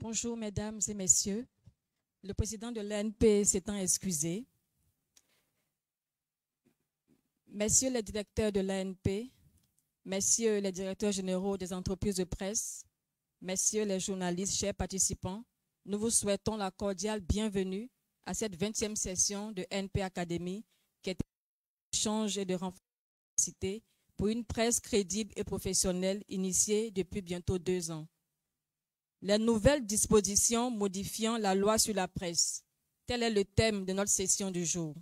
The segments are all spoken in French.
Bonjour, mesdames et messieurs. Le président de l'ANP s'étant excusé. Messieurs les directeurs de l'ANP, messieurs les directeurs généraux des entreprises de presse, messieurs les journalistes, chers participants, nous vous souhaitons la cordiale bienvenue à cette 20e session de ANP Academy qui est un échange et de renforcement pour une presse crédible et professionnelle initiée depuis bientôt 2 ans. Les nouvelles dispositions modifiant la loi sur la presse, tel est le thème de notre session du jour.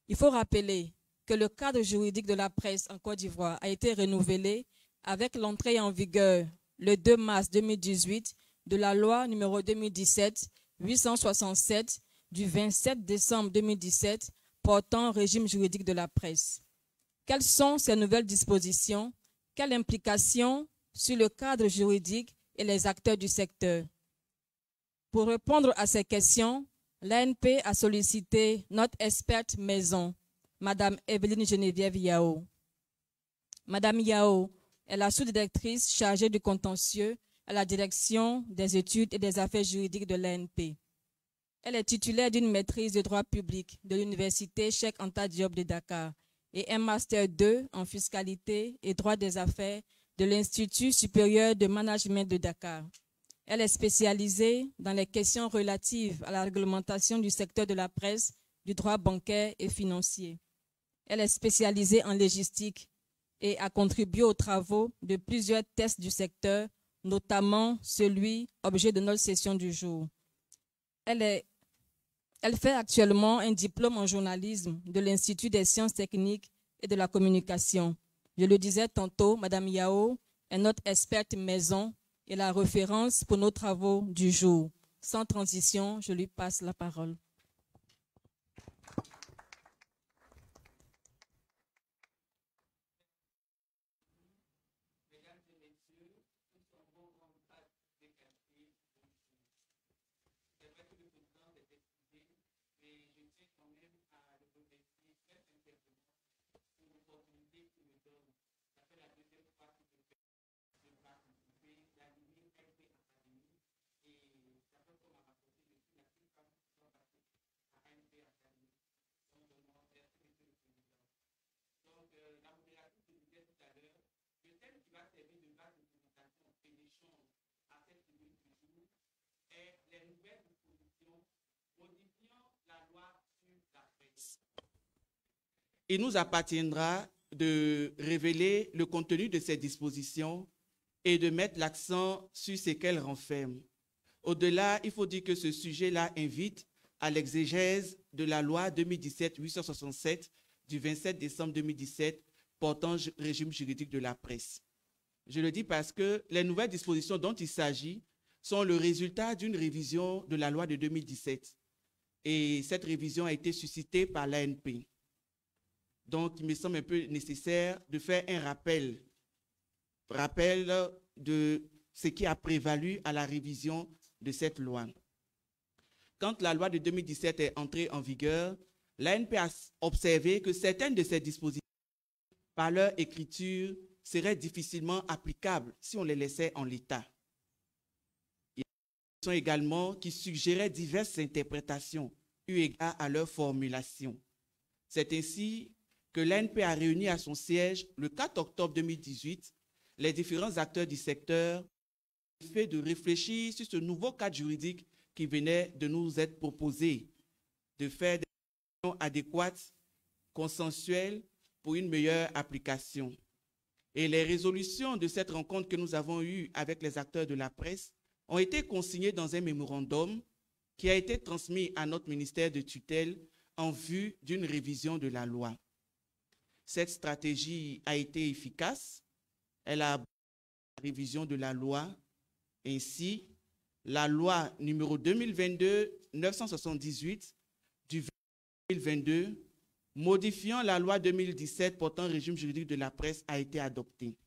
Il faut rappeler que le cadre juridique de la presse en Côte d'Ivoire a été renouvelé avec l'entrée en vigueur le 2 mars 2018 de la loi numéro 2017-867 du 27 décembre 2017 portant régime juridique de la presse. Quelles sont ces nouvelles dispositions? Quelles implications sur le cadre juridique et les acteurs du secteur? Pour répondre à ces questions, l'ANP a sollicité notre experte maison, Madame Evelyne Geneviève Yao. Madame Yao est la sous-directrice chargée du contentieux à la direction des études et des affaires juridiques de l'ANP. Elle est titulaire d'une maîtrise de droit public de l'université Cheikh Anta Diop de Dakar et un master 2 en fiscalité et droit des affaires de l'Institut supérieur de management de Dakar. Elle est spécialisée dans les questions relatives à la réglementation du secteur de la presse, du droit bancaire et financier. Elle est spécialisée en logistique et a contribué aux travaux de plusieurs tests du secteur, notamment celui objet de notre session du jour. Elle fait actuellement un diplôme en journalisme de l'Institut des sciences techniques et de la communication. Je le disais tantôt, Madame Yao est notre experte maison et la référence pour nos travaux du jour. Sans transition, je lui passe la parole. Il nous appartiendra de révéler le contenu de ces dispositions et de mettre l'accent sur ce qu'elles renferment. Au-delà, il faut dire que ce sujet-là invite à l'exégèse de la loi 2017-867 du 27 décembre 2017 portant régime juridique de la presse. Je le dis parce que les nouvelles dispositions dont il s'agit sont le résultat d'une révision de la loi de 2017. Et cette révision a été suscitée par l'ANP. Donc, il me semble un peu nécessaire de faire un rappel de ce qui a prévalu à la révision de cette loi. Quand la loi de 2017 est entrée en vigueur, l'ANP a observé que certaines de ces dispositions, par leur écriture, seraient difficilement applicables si on les laissait en l'état. Il y a des dispositions également qui suggéraient diverses interprétations eu égard à leur formulation. C'est ainsi que l'ANP a réuni à son siège le 4 octobre 2018 les différents acteurs du secteur fait de réfléchir sur ce nouveau cadre juridique qui venait de nous être proposé, de faire des décisions adéquates, consensuelles pour une meilleure application. Et les résolutions de cette rencontre que nous avons eue avec les acteurs de la presse ont été consignées dans un mémorandum qui a été transmis à notre ministère de tutelle en vue d'une révision de la loi. Cette stratégie a été efficace. Elle a abouti à la révision de la loi. Ainsi, la loi numéro 2022-978 du 2022, modifiant la loi 2017 portant régime juridique de la presse, a été adoptée.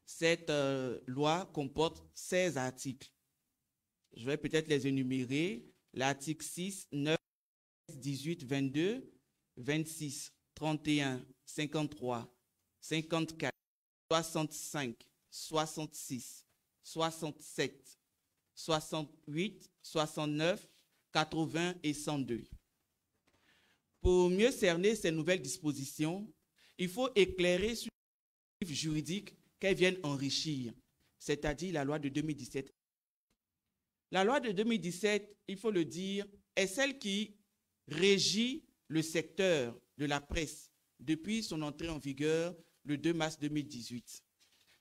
Cette loi comporte 16 articles. Je vais peut-être les énumérer. L'article 6, 9, 18, 22, 26, 31, 53, 54, 65, 66, 67, 68, 69, 80 et 102. Pour mieux cerner ces nouvelles dispositions, il faut éclairer sur les livres juridiques qu'elles viennent enrichir, c'est-à-dire la loi de 2017. La loi de 2017, il faut le dire, est celle qui régit le secteur de la presse depuis son entrée en vigueur le 2 mars 2018.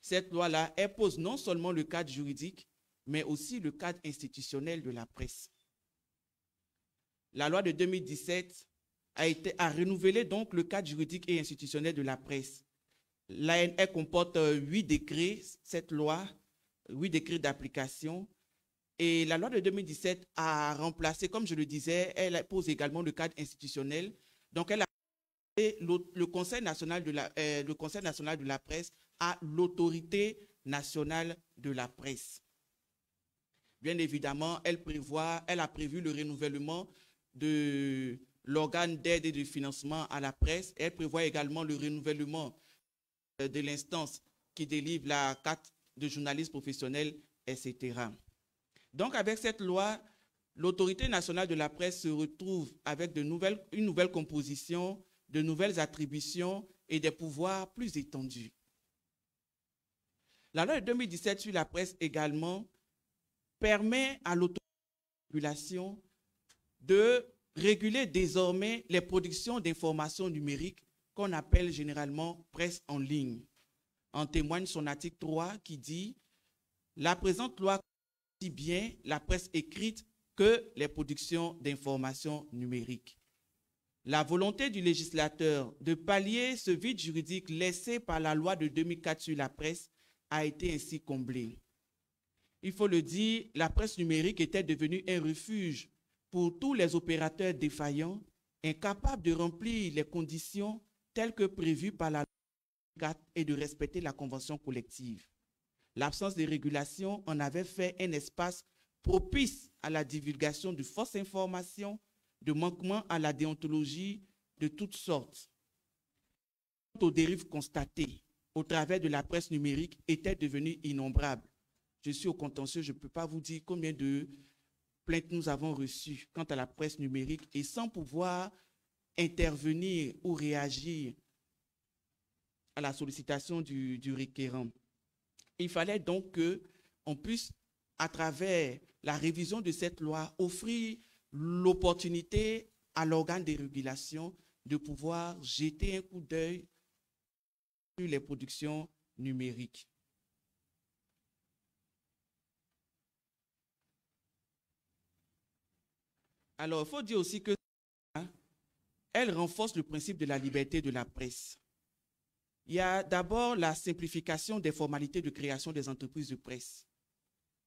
Cette loi-là, elle pose non seulement le cadre juridique, mais aussi le cadre institutionnel de la presse. La loi de 2017 a renouvelé donc le cadre juridique et institutionnel de la presse. Elle comporte 8 décrets, cette loi, 8 décrets d'application. Et la loi de 2017 a remplacé, comme je le disais, elle pose également le cadre institutionnel. Donc, elle a le Conseil national de la presse à l'autorité nationale de la presse. Bien évidemment, elle a prévu le renouvellement de l'organe d'aide et de financement à la presse. Elle prévoit également le renouvellement de l'instance qui délivre la carte de journaliste professionnel, etc. Donc, avec cette loi, l'autorité nationale de la presse se retrouve avec une nouvelle composition, de nouvelles attributions et des pouvoirs plus étendus. La loi de 2017 sur la presse également permet à l'autorité de régulation de réguler désormais les productions d'informations numériques qu'on appelle généralement presse en ligne. En témoigne son article 3 qui dit « La présente loi si bien la presse écrite que les productions d'informations numériques. » La volonté du législateur de pallier ce vide juridique laissé par la loi de 2004 sur la presse a été ainsi comblée. Il faut le dire, la presse numérique était devenue un refuge pour tous les opérateurs défaillants, incapables de remplir les conditions telles que prévues par la loi de 2004 et de respecter la convention collective. L'absence de régulation en avait fait un espace propice à la divulgation de fausses informations, de manquements à la déontologie de toutes sortes. Quant aux dérives constatées au travers de la presse numérique étaient devenues innombrables. Je suis au contentieux, je ne peux pas vous dire combien de plaintes nous avons reçues quant à la presse numérique et sans pouvoir intervenir ou réagir à la sollicitation du requérant. Il fallait donc qu'on puisse, à travers la révision de cette loi, offrir l'opportunité à l'organe de régulation de pouvoir jeter un coup d'œil sur les productions numériques. Alors, il faut dire aussi que elle renforce le principe de la liberté de la presse. Il y a d'abord la simplification des formalités de création des entreprises de presse.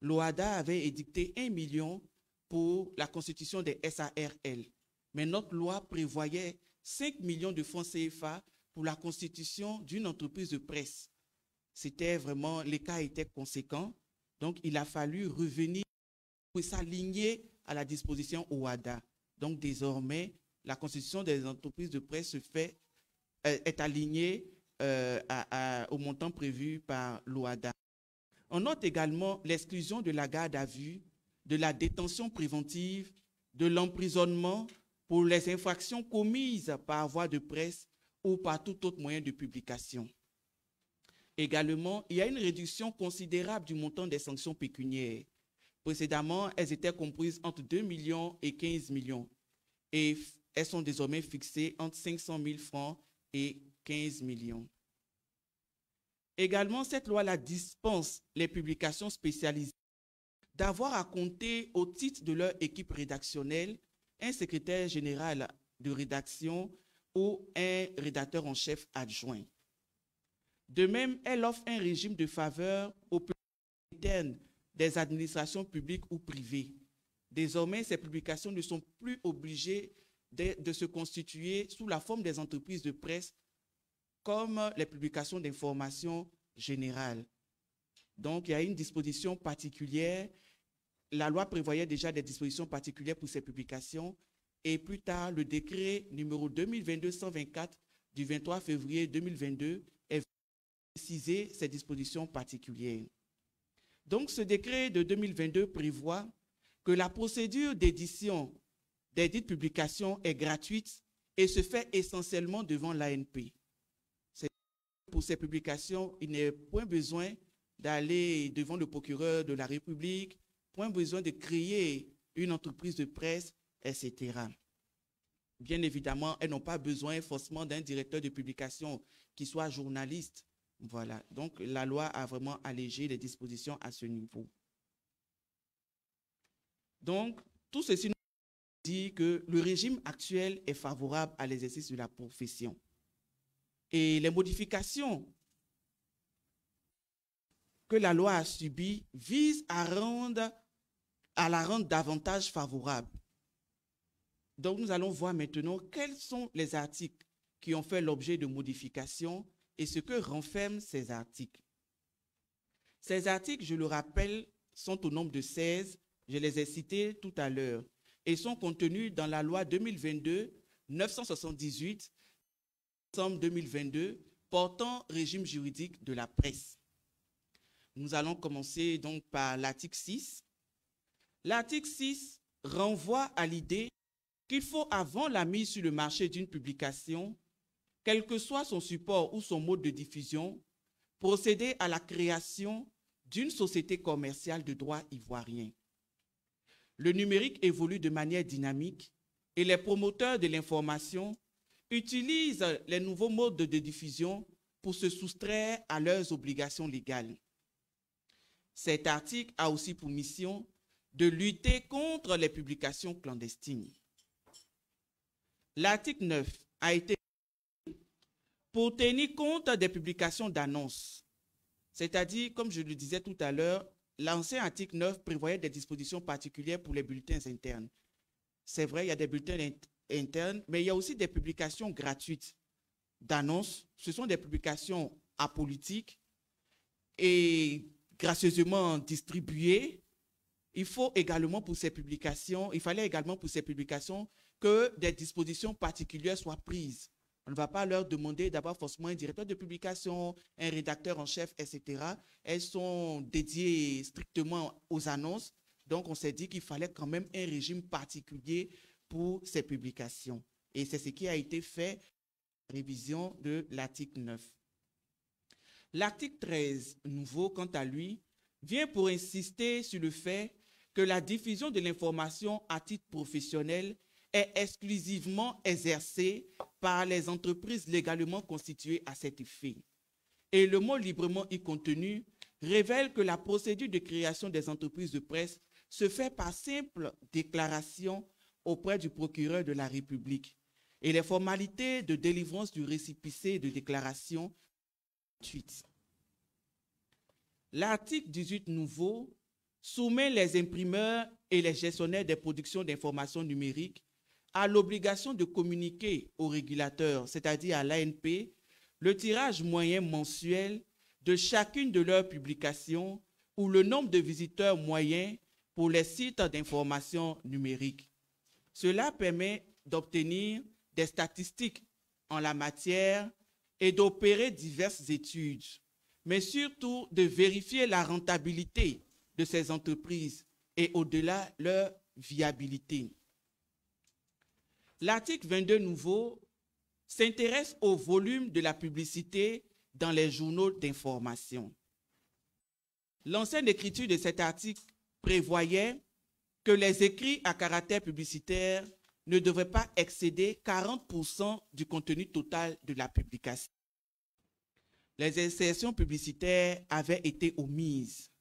L'OHADA avait édicté 1 million pour la constitution des SARL, mais notre loi prévoyait 5 millions de francs CFA pour la constitution d'une entreprise de presse. C'était vraiment, l'écart était conséquent, donc il a fallu revenir pour s'aligner à la disposition OHADA. Donc désormais, la constitution des entreprises de presse est alignée au montant prévu par l'OHADA. On note également l'exclusion de la garde à vue, de la détention préventive, de l'emprisonnement pour les infractions commises par voie de presse ou par tout autre moyen de publication. Également, il y a une réduction considérable du montant des sanctions pécuniaires. Précédemment, elles étaient comprises entre 2 millions et 15 millions et elles sont désormais fixées entre 500 000 francs et 15 millions. Également, cette loi-là dispense les publications spécialisées d'avoir à compter au titre de leur équipe rédactionnelle un secrétaire général de rédaction ou un rédacteur en chef adjoint. De même, elle offre un régime de faveur aux publications internes des administrations publiques ou privées. Désormais, ces publications ne sont plus obligées de se constituer sous la forme des entreprises de presse comme les publications d'information générale. Donc, il y a une disposition particulière. La loi prévoyait déjà des dispositions particulières pour ces publications et plus tard, le décret numéro 2022-124 du 23 février 2022 est précisé ces dispositions particulières. Donc, ce décret de 2022 prévoit que la procédure d'édition des dites publications est gratuite et se fait essentiellement devant l'ANP. Pour ces publications, il n'est point besoin d'aller devant le procureur de la République, point besoin de créer une entreprise de presse, etc. Bien évidemment, elles n'ont pas besoin forcément d'un directeur de publication qui soit journaliste. Voilà. Donc, la loi a vraiment allégé les dispositions à ce niveau. Donc, tout ceci nous dit que le régime actuel est favorable à l'exercice de la profession. Et les modifications que la loi a subies visent à la rendre davantage favorable. Donc, nous allons voir maintenant quels sont les articles qui ont fait l'objet de modifications et ce que renferment ces articles. Ces articles, je le rappelle, sont au nombre de 16. Je les ai cités tout à l'heure et sont contenus dans la loi 2022-978, décembre 2022, portant régime juridique de la presse. Nous allons commencer donc par l'article 6. L'article 6 renvoie à l'idée qu'il faut, avant la mise sur le marché d'une publication, quel que soit son support ou son mode de diffusion, procéder à la création d'une société commerciale de droit ivoirien. Le numérique évolue de manière dynamique et les promoteurs de l'information utilisent les nouveaux modes de diffusion pour se soustraire à leurs obligations légales. Cet article a aussi pour mission de lutter contre les publications clandestines. L'article 9 a été pour tenir compte des publications d'annonces, c'est-à-dire, comme je le disais tout à l'heure, l'ancien article 9 prévoyait des dispositions particulières pour les bulletins internes. C'est vrai, il y a des bulletins internes, mais il y a aussi des publications gratuites d'annonces. Ce sont des publications apolitiques et gracieusement distribuées. Il fallait également pour ces publications que des dispositions particulières soient prises. On ne va pas leur demander d'avoir forcément un directeur de publication, un rédacteur en chef, etc. Elles sont dédiées strictement aux annonces. Donc, on s'est dit qu'il fallait quand même un régime particulier pour ces publications. Et c'est ce qui a été fait en révision de l'article 9. L'article 13, nouveau, quant à lui, vient pour insister sur le fait que la diffusion de l'information à titre professionnel est exclusivement exercée par les entreprises légalement constituées à cet effet. Et le mot librement y contenu révèle que la procédure de création des entreprises de presse se fait par simple déclaration auprès du procureur de la République. Et les formalités de délivrance du récépissé de déclaration. L'article 18 nouveau soumet les imprimeurs et les gestionnaires des productions d'informations numériques à l'obligation de communiquer au régulateur, c'est-à-dire à l'ANP, le tirage moyen mensuel de chacune de leurs publications ou le nombre de visiteurs moyens pour les sites d'information numérique. Cela permet d'obtenir des statistiques en la matière et d'opérer diverses études, mais surtout de vérifier la rentabilité de ces entreprises et au-delà leur viabilité. L'article 22 nouveau s'intéresse au volume de la publicité dans les journaux d'information. L'ancienne écriture de cet article prévoyait que les écrits à caractère publicitaire ne devraient pas excéder 40% du contenu total de la publication. Les insertions publicitaires avaient été omises.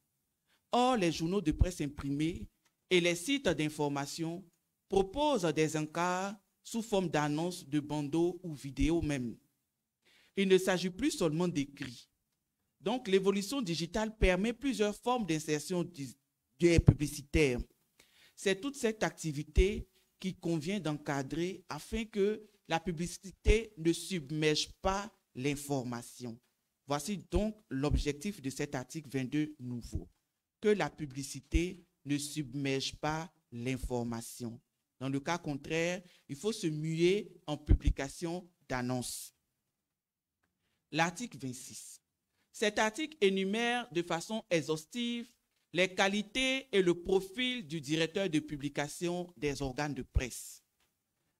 Or, les journaux de presse imprimés et les sites d'information proposent des encarts sous forme d'annonces, de bandeaux ou vidéos même. Il ne s'agit plus seulement d'écrits. Donc, l'évolution digitale permet plusieurs formes d'insertion publicitaire. C'est toute cette activité qu'il convient d'encadrer afin que la publicité ne submerge pas l'information. Voici donc l'objectif de cet article 22 nouveau. Que la publicité ne submerge pas l'information. Dans le cas contraire, il faut se muer en publication d'annonces. L'article 26. Cet article énumère de façon exhaustive les qualités et le profil du directeur de publication des organes de presse.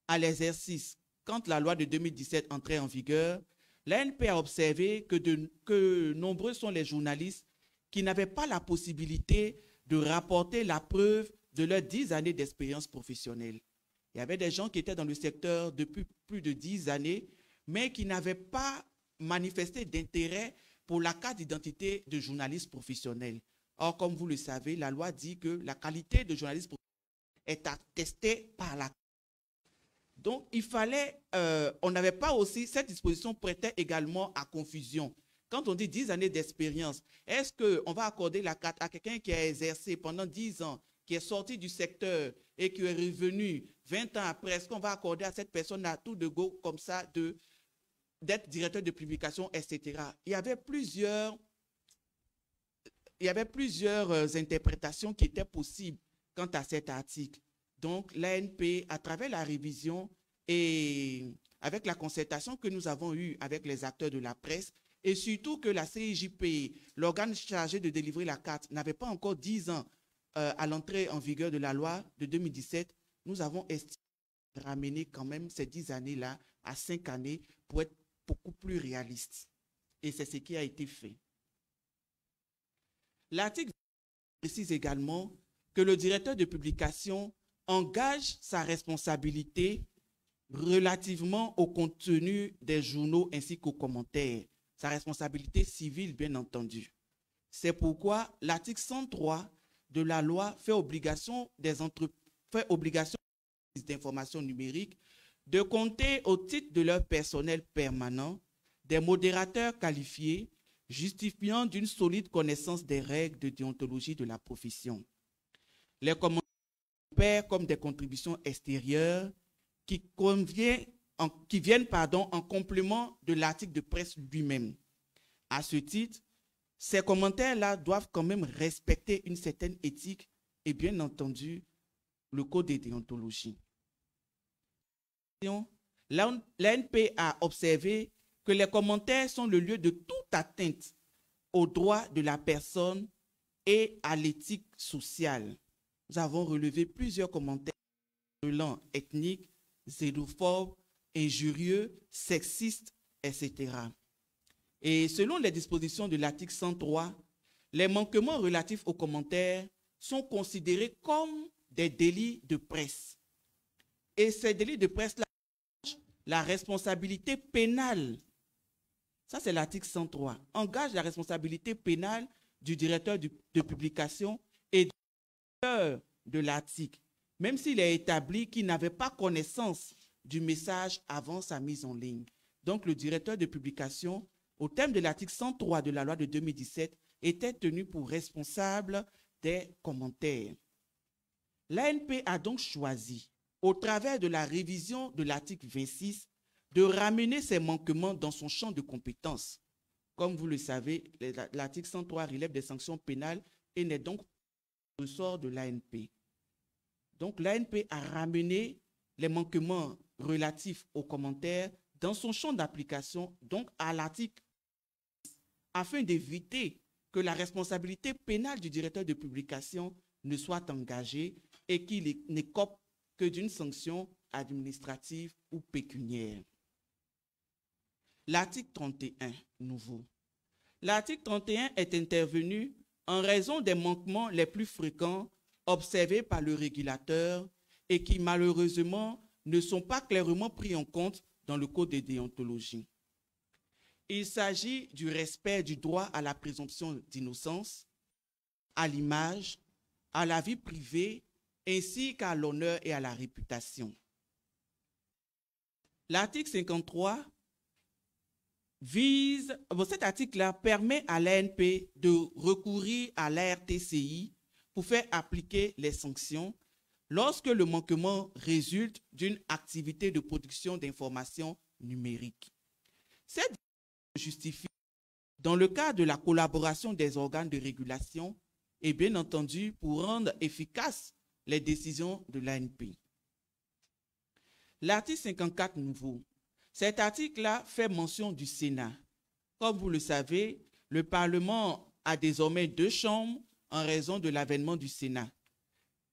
À l'exercice, quand la loi de 2017 entrait en vigueur, l'ANP a observé que nombreux sont les journalistes qui n'avaient pas la possibilité de rapporter la preuve de leurs 10 années d'expérience professionnelle. Il y avait des gens qui étaient dans le secteur depuis plus de 10 années, mais qui n'avaient pas manifesté d'intérêt pour la carte d'identité de journaliste professionnel. Or, comme vous le savez, la loi dit que la qualité de journaliste est attestée par la. Donc, il fallait, on n'avait pas aussi, cette disposition prêtait également à confusion. Quand on dit 10 années d'expérience, est-ce qu'on va accorder la carte à quelqu'un qui a exercé pendant 10 ans, qui est sorti du secteur et qui est revenu 20 ans après? Est-ce qu'on va accorder à cette personne à tout de go comme ça d'être directeur de publication, etc. Il y avait plusieurs interprétations qui étaient possibles quant à cet article. Donc, l'ANP, à travers la révision et avec la concertation que nous avons eue avec les acteurs de la presse, et surtout que la CIJP, l'organe chargé de délivrer la carte, n'avait pas encore 10 ans à l'entrée en vigueur de la loi de 2017, nous avons estimé ramener quand même ces 10 années-là à 5 années pour être beaucoup plus réaliste. Et c'est ce qui a été fait. L'article précise également que le directeur de publication engage sa responsabilité relativement au contenu des journaux ainsi qu'aux commentaires. Sa responsabilité civile, bien entendu. C'est pourquoi l'article 103 de la loi fait obligation d'information numérique de compter au titre de leur personnel permanent des modérateurs qualifiés justifiant d'une solide connaissance des règles de déontologie de la profession. Les commentaires comme des contributions extérieures qui viennent en complément de l'article de presse lui-même. À ce titre, ces commentaires-là doivent quand même respecter une certaine éthique et bien entendu le code de déontologie. L'ANP a observé que les commentaires sont le lieu de toute atteinte aux droits de la personne et à l'éthique sociale. Nous avons relevé plusieurs commentaires violents, ethniques, xénophobes, injurieux, sexistes, etc. Et selon les dispositions de l'article 103, les manquements relatifs aux commentaires sont considérés comme des délits de presse. Et ces délits de presse-là, la responsabilité pénale, ça c'est l'article 103, engage la responsabilité pénale du directeur de publication et de l'article, même s'il est établi qu'il n'avait pas connaissance du message avant sa mise en ligne. Donc le directeur de publication, au terme de l'article 103 de la loi de 2017, était tenu pour responsable des commentaires. L'ANP a donc choisi, au travers de la révision de l'article 26, de ramener ces manquements dans son champ de compétences. Comme vous le savez, l'article 103 relève des sanctions pénales et n'est donc pas ressort de l'ANP. Donc l'ANP a ramené les manquements relatifs aux commentaires dans son champ d'application, donc à l'article, afin d'éviter que la responsabilité pénale du directeur de publication ne soit engagée et qu'il n'écope que d'une sanction administrative ou pécuniaire. L'article 31, nouveau. L'article 31 est intervenu en raison des manquements les plus fréquents observés par le régulateur et qui malheureusement ne sont pas clairement pris en compte dans le code de déontologie. Il s'agit du respect du droit à la présomption d'innocence, à l'image, à la vie privée, ainsi qu'à l'honneur et à la réputation. L'article 53 cet article-là permet à l'ANP de recourir à l'ARTCI pour faire appliquer les sanctions lorsque le manquement résulte d'une activité de production d'informations numériques. Cette justifie, dans le cadre de la collaboration des organes de régulation et bien entendu pour rendre efficaces les décisions de l'ANP. L'article 54 nouveau. Cet article-là fait mention du Sénat. Comme vous le savez, le Parlement a désormais 2 chambres en raison de l'avènement du Sénat.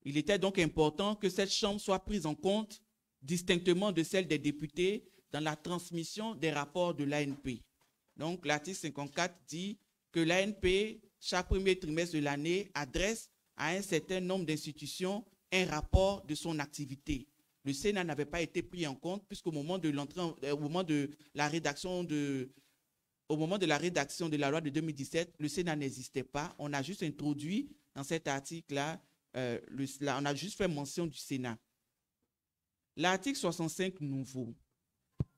Il était donc important que cette chambre soit prise en compte distinctement de celle des députés dans la transmission des rapports de l'ANP. Donc, l'article 54 dit que l'ANP, chaque premier trimestre de l'année, adresse à un certain nombre d'institutions un rapport de son activité. Le Sénat n'avait pas été pris en compte puisqu'au moment de la rédaction de la loi de 2017, le Sénat n'existait pas. On a juste introduit dans cet article-là, on a juste fait mention du Sénat. L'article 65 nouveau.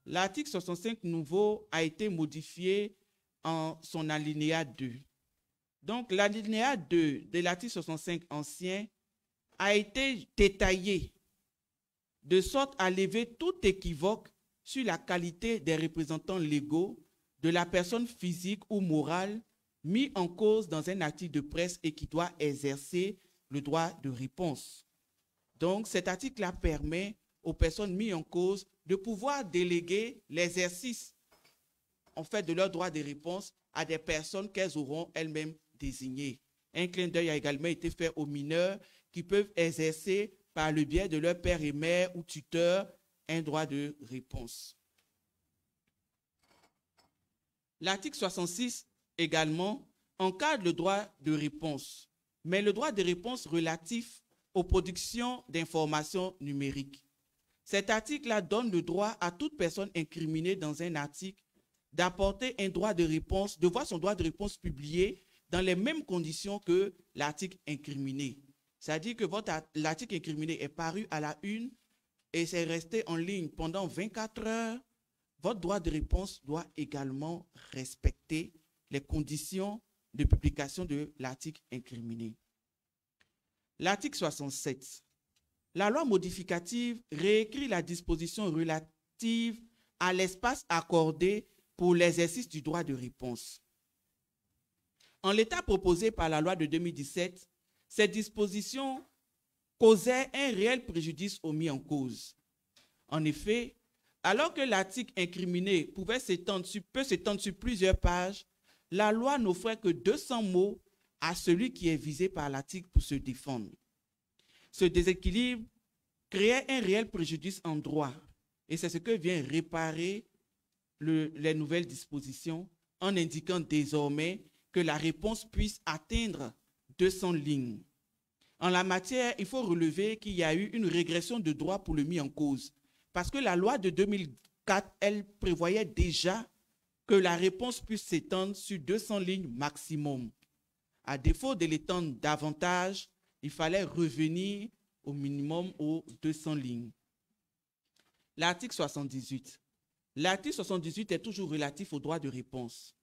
L'article 65 nouveau a été modifié en son alinéa 2. Donc, l'alinéa 2 de l'article 65 ancien a été détaillé de sorte à lever tout équivoque sur la qualité des représentants légaux de la personne physique ou morale mis en cause dans un article de presse et qui doit exercer le droit de réponse. Donc, cet article-là permet aux personnes mises en cause de pouvoir déléguer l'exercice en fait de leur droit de réponse à des personnes qu'elles auront elles-mêmes désignées. Un clin d'œil a également été fait aux mineurs qui peuvent exercer par le biais de leur père et mère ou tuteur un droit de réponse. L'article 66 également encadre le droit de réponse, mais le droit de réponse relatif aux productions d'informations numériques. Cet article-là donne le droit à toute personne incriminée dans un article d'apporter un droit de réponse, de voir son droit de réponse publié dans les mêmes conditions que l'article incriminé. C'est-à-dire que l'article incriminé est paru à la une et c'est resté en ligne pendant 24 heures. Votre droit de réponse doit également respecter les conditions de publication de l'article incriminé. L'article 67. La loi modificative réécrit la disposition relative à l'espace accordé pour l'exercice du droit de réponse. En l'état proposé par la loi de 2017, cette disposition causait un réel préjudice aux mis en cause. En effet, alors que l'article incriminé peut s'étendre sur plusieurs pages, la loi n'offrait que 200 mots à celui qui est visé par l'article pour se défendre. Ce déséquilibre créait un réel préjudice en droit et c'est ce que vient réparer les nouvelles dispositions en indiquant désormais que la réponse puisse atteindre 200 lignes. En la matière, il faut relever qu'il y a eu une régression de droit pour le mis en cause parce que la loi de 2004, elle prévoyait déjà que la réponse puisse s'étendre sur 200 lignes maximum. À défaut de l'étendre davantage, il fallait revenir au minimum aux 200 lignes. L'article 78. L'article 78 est toujours relatif au droit de réponse.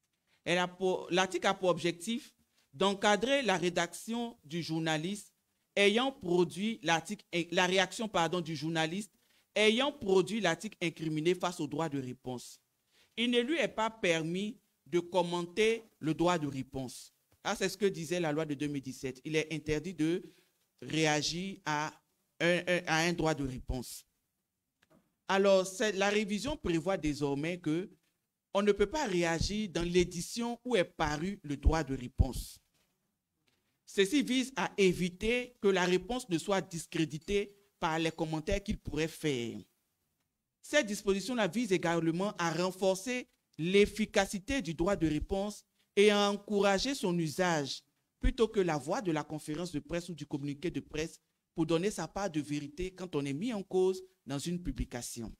L'article a pour objectif d'encadrer la rédaction du journaliste ayant produit la réaction du journaliste ayant produit l'article incriminé face au droit de réponse. Il ne lui est pas permis de commenter le droit de réponse. C'est ce que disait la loi de 2017. Il est interdit de réagir à un droit de réponse. Alors, la révision prévoit désormais qu'on ne peut pas réagir dans l'édition où est paru le droit de réponse. Ceci vise à éviter que la réponse ne soit discréditée par les commentaires qu'il pourrait faire. Cette disposition-là vise également à renforcer l'efficacité du droit de réponse et à encourager son usage plutôt que la voie de la conférence de presse ou du communiqué de presse pour donner sa part de vérité quand on est mis en cause dans une publication.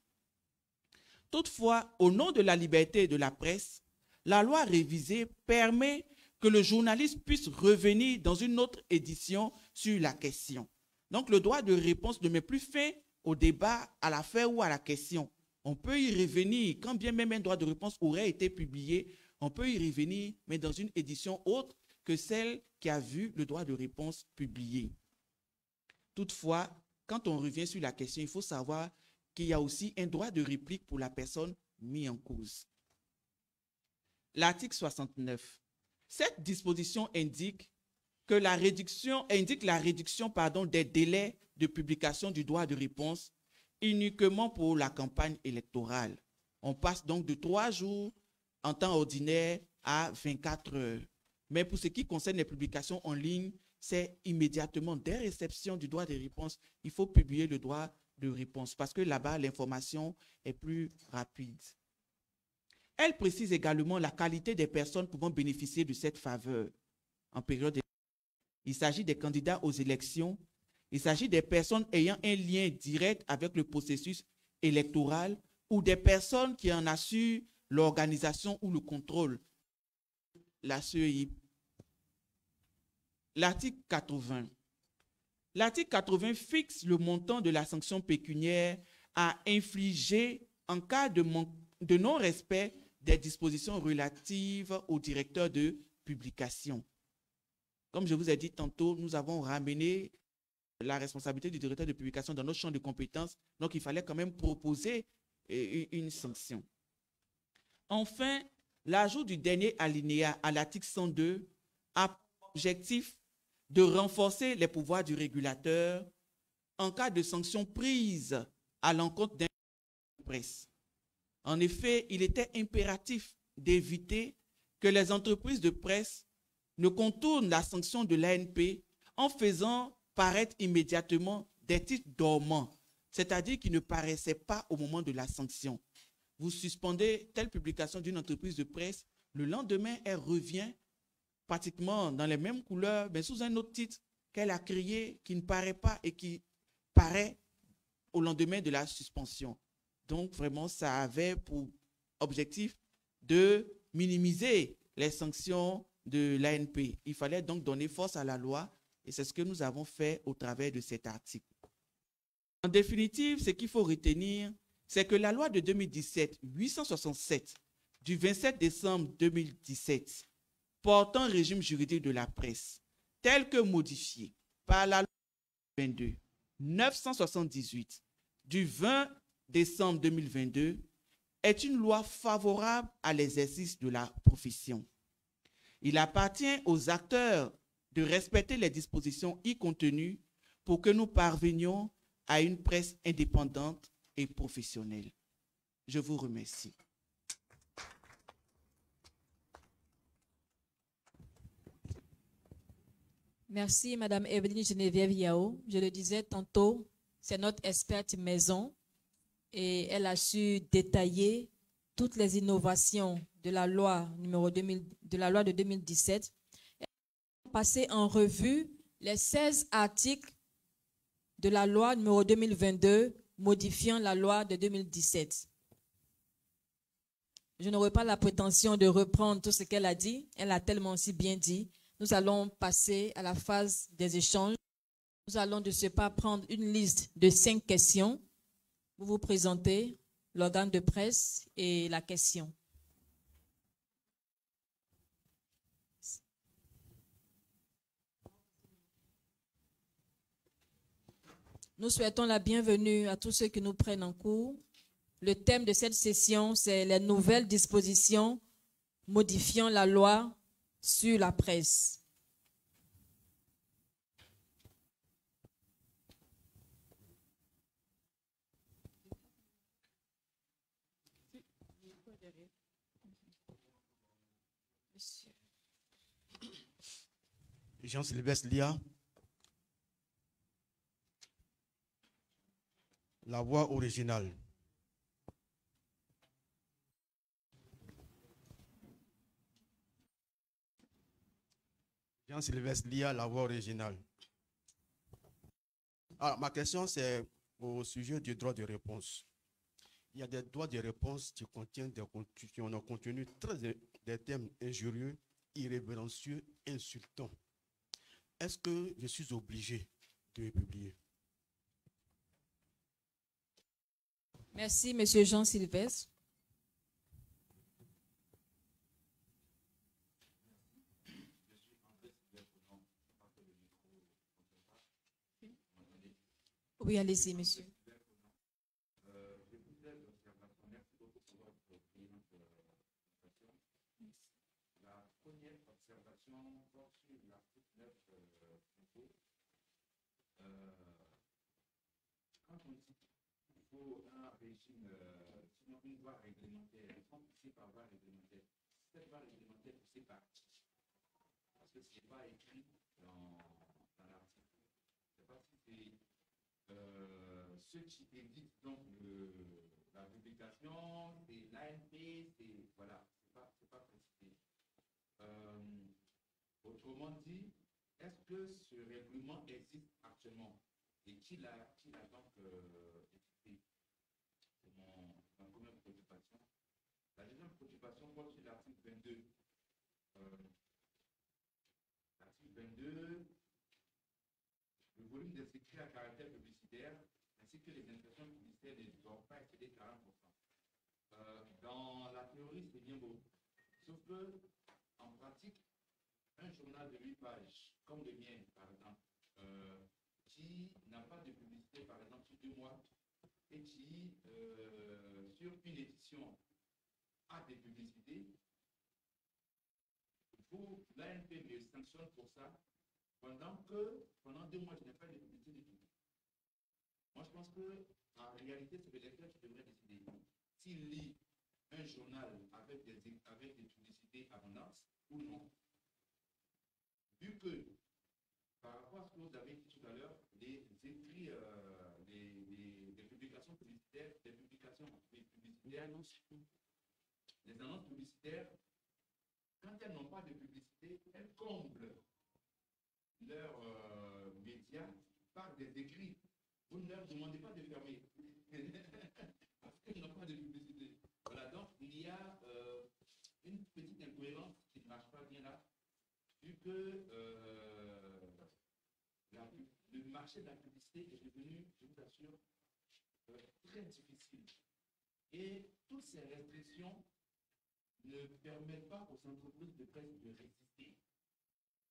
Toutefois, au nom de la liberté de la presse, la loi révisée permet que le journaliste puisse revenir dans une autre édition sur la question. Donc, le droit de réponse ne met plus fin au débat, à l'affaire ou à la question. On peut y revenir, quand bien même un droit de réponse aurait été publié, on peut y revenir, mais dans une édition autre que celle qui a vu le droit de réponse publié. Toutefois, quand on revient sur la question, il faut savoir qu'il y a aussi un droit de réplique pour la personne mise en cause. L'article 69. Cette disposition indique la réduction des délais de publication du droit de réponse uniquement pour la campagne électorale. On passe donc de 3 jours en temps ordinaire à 24 heures. Mais pour ce qui concerne les publications en ligne, c'est immédiatement, dès réception du droit de réponse, il faut publier le droit de réponse parce que là-bas, l'information est plus rapide. Elle précise également la qualité des personnes pouvant bénéficier de cette faveur en période d'élection. Il s'agit des candidats aux élections. Il s'agit des personnes ayant un lien direct avec le processus électoral ou des personnes qui en assurent l'organisation ou le contrôle. La CEI. L'article 80. L'article 80 fixe le montant de la sanction pécuniaire à infliger en cas de non-respect des dispositions relatives au directeur de publication. Comme je vous ai dit tantôt, nous avons ramené la responsabilité du directeur de publication dans notre champ de compétences, donc il fallait quand même proposer une sanction. Enfin, l'ajout du dernier alinéa à l'article 102 a pour objectif de renforcer les pouvoirs du régulateur en cas de sanctions prises à l'encontre d'un de presse. En effet, il était impératif d'éviter que les entreprises de presse ne contournent la sanction de l'ANP en faisant paraître immédiatement des titres dormants, c'est-à-dire qui ne paraissaient pas au moment de la sanction. Vous suspendez telle publication d'une entreprise de presse, le lendemain, elle revient pratiquement dans les mêmes couleurs, mais sous un autre titre qu'elle a créé, qui ne paraît pas et qui paraît au lendemain de la suspension. Donc, vraiment, ça avait pour objectif de minimiser les sanctions de l'ANP. Il fallait donc donner force à la loi et c'est ce que nous avons fait au travers de cet article. En définitive, ce qu'il faut retenir, c'est que la loi de 2017-867 du 27 décembre 2017 portant régime juridique de la presse, telle que modifiée par la loi 22-978 du 20 décembre 2022, est une loi favorable à l'exercice de la profession. Il appartient aux acteurs de respecter les dispositions y contenues pour que nous parvenions à une presse indépendante et professionnelle. Je vous remercie. Merci, Madame Evelyne Geneviève Yao. Je le disais tantôt, c'est notre experte maison et elle a su détailler toutes les innovations de la loi de 2017. Elle a passé en revue les 16 articles de la loi numéro 2022 modifiant la loi de 2017. Je n'aurai pas la prétention de reprendre tout ce qu'elle a dit. Elle a tellement si bien dit. Nous allons passer à la phase des échanges. Nous allons de ce pas prendre une liste de 5 questions. Vous vous présentez, l'organe de presse et la question. Nous souhaitons la bienvenue à tous ceux qui nous prennent en cours. Le thème de cette session, c'est les nouvelles dispositions modifiant la loi sur la presse. Jean-Sylvestre Lia, la voix originale. Jean-Sylvestre Lia, la voix originale. Alors, ma question, c'est au sujet du droit de réponse. Il y a des droits de réponse qui contiennent qui ont un contenu des thèmes injurieux, irrévérencieux, insultants. Est-ce que je suis obligé de les publier? Merci, Monsieur Jean-Sylvestre. Oui, allez-y, monsieur. La première observation porte sur l'article 9 quand on dit qu'il faut un régime, sinon une loi réglementaire, il faut pousser par loi réglementaire. Cette loi réglementaire poussée par qui? Parce que ce n'est pas écrit dans dans l'article. Je ne sais pas si c'est ceux qui éditent donc la publication, c'est l'ANP, c'est voilà, c'est pas précisé. Autrement dit, est-ce que ce règlement existe actuellement et qui l'a donc édité? C'est ma première préoccupation. La deuxième préoccupation porte sur l'article 22. L'article 22, le volume des écrits à caractère publicitaire ainsi que les impressions publicitaires ne doivent pas excéder 40%. Dans la théorie, c'est bien beau. Sauf que, en pratique, un journal de 8 pages, comme le mien, par exemple, qui n'a pas de publicité, par exemple, sur 2 mois, et qui, sur une édition, a des publicités, l'ANP me sanctionne pour ça, pendant 2 mois, je n'ai pas de publicité du tout. Moi, je pense qu'en réalité, c'est le lecteur qui devrait décider. S'il lit un journal avec des publicités abondantes ou non. Vu que, par rapport à ce que vous avez dit tout à l'heure, les écrits, les publications publicitaires, les annonces publicitaires, quand elles n'ont pas de publicité, elles comblent leurs médias par des écrits. Vous ne leur demandez pas de fermer. Parce qu'elles n'ont pas de publicité. Voilà, donc il y a une petite incohérence qui ne marche pas bien là, vu que le marché de la publicité est devenu, je vous assure, très difficile. Et toutes ces restrictions ne permettent pas aux entreprises de presse de résister.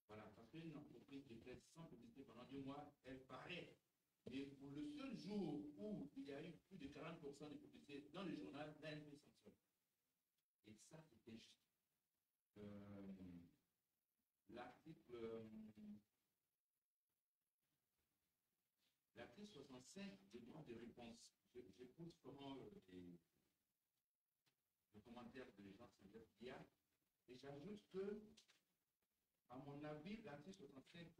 Voilà, parce qu'une entreprise de presse sans publicité pendant 2 mois, elle paraît. Et pour le seul jour où il y a eu plus de 40% de publicité dans le journal, l'ANP sanctionne. Et ça, c'est injuste. L'article 65 des droits de réponse. J'écoute comment le commentaire de gens s'exercent hier, et j'ajoute que, à mon avis, l'article 65,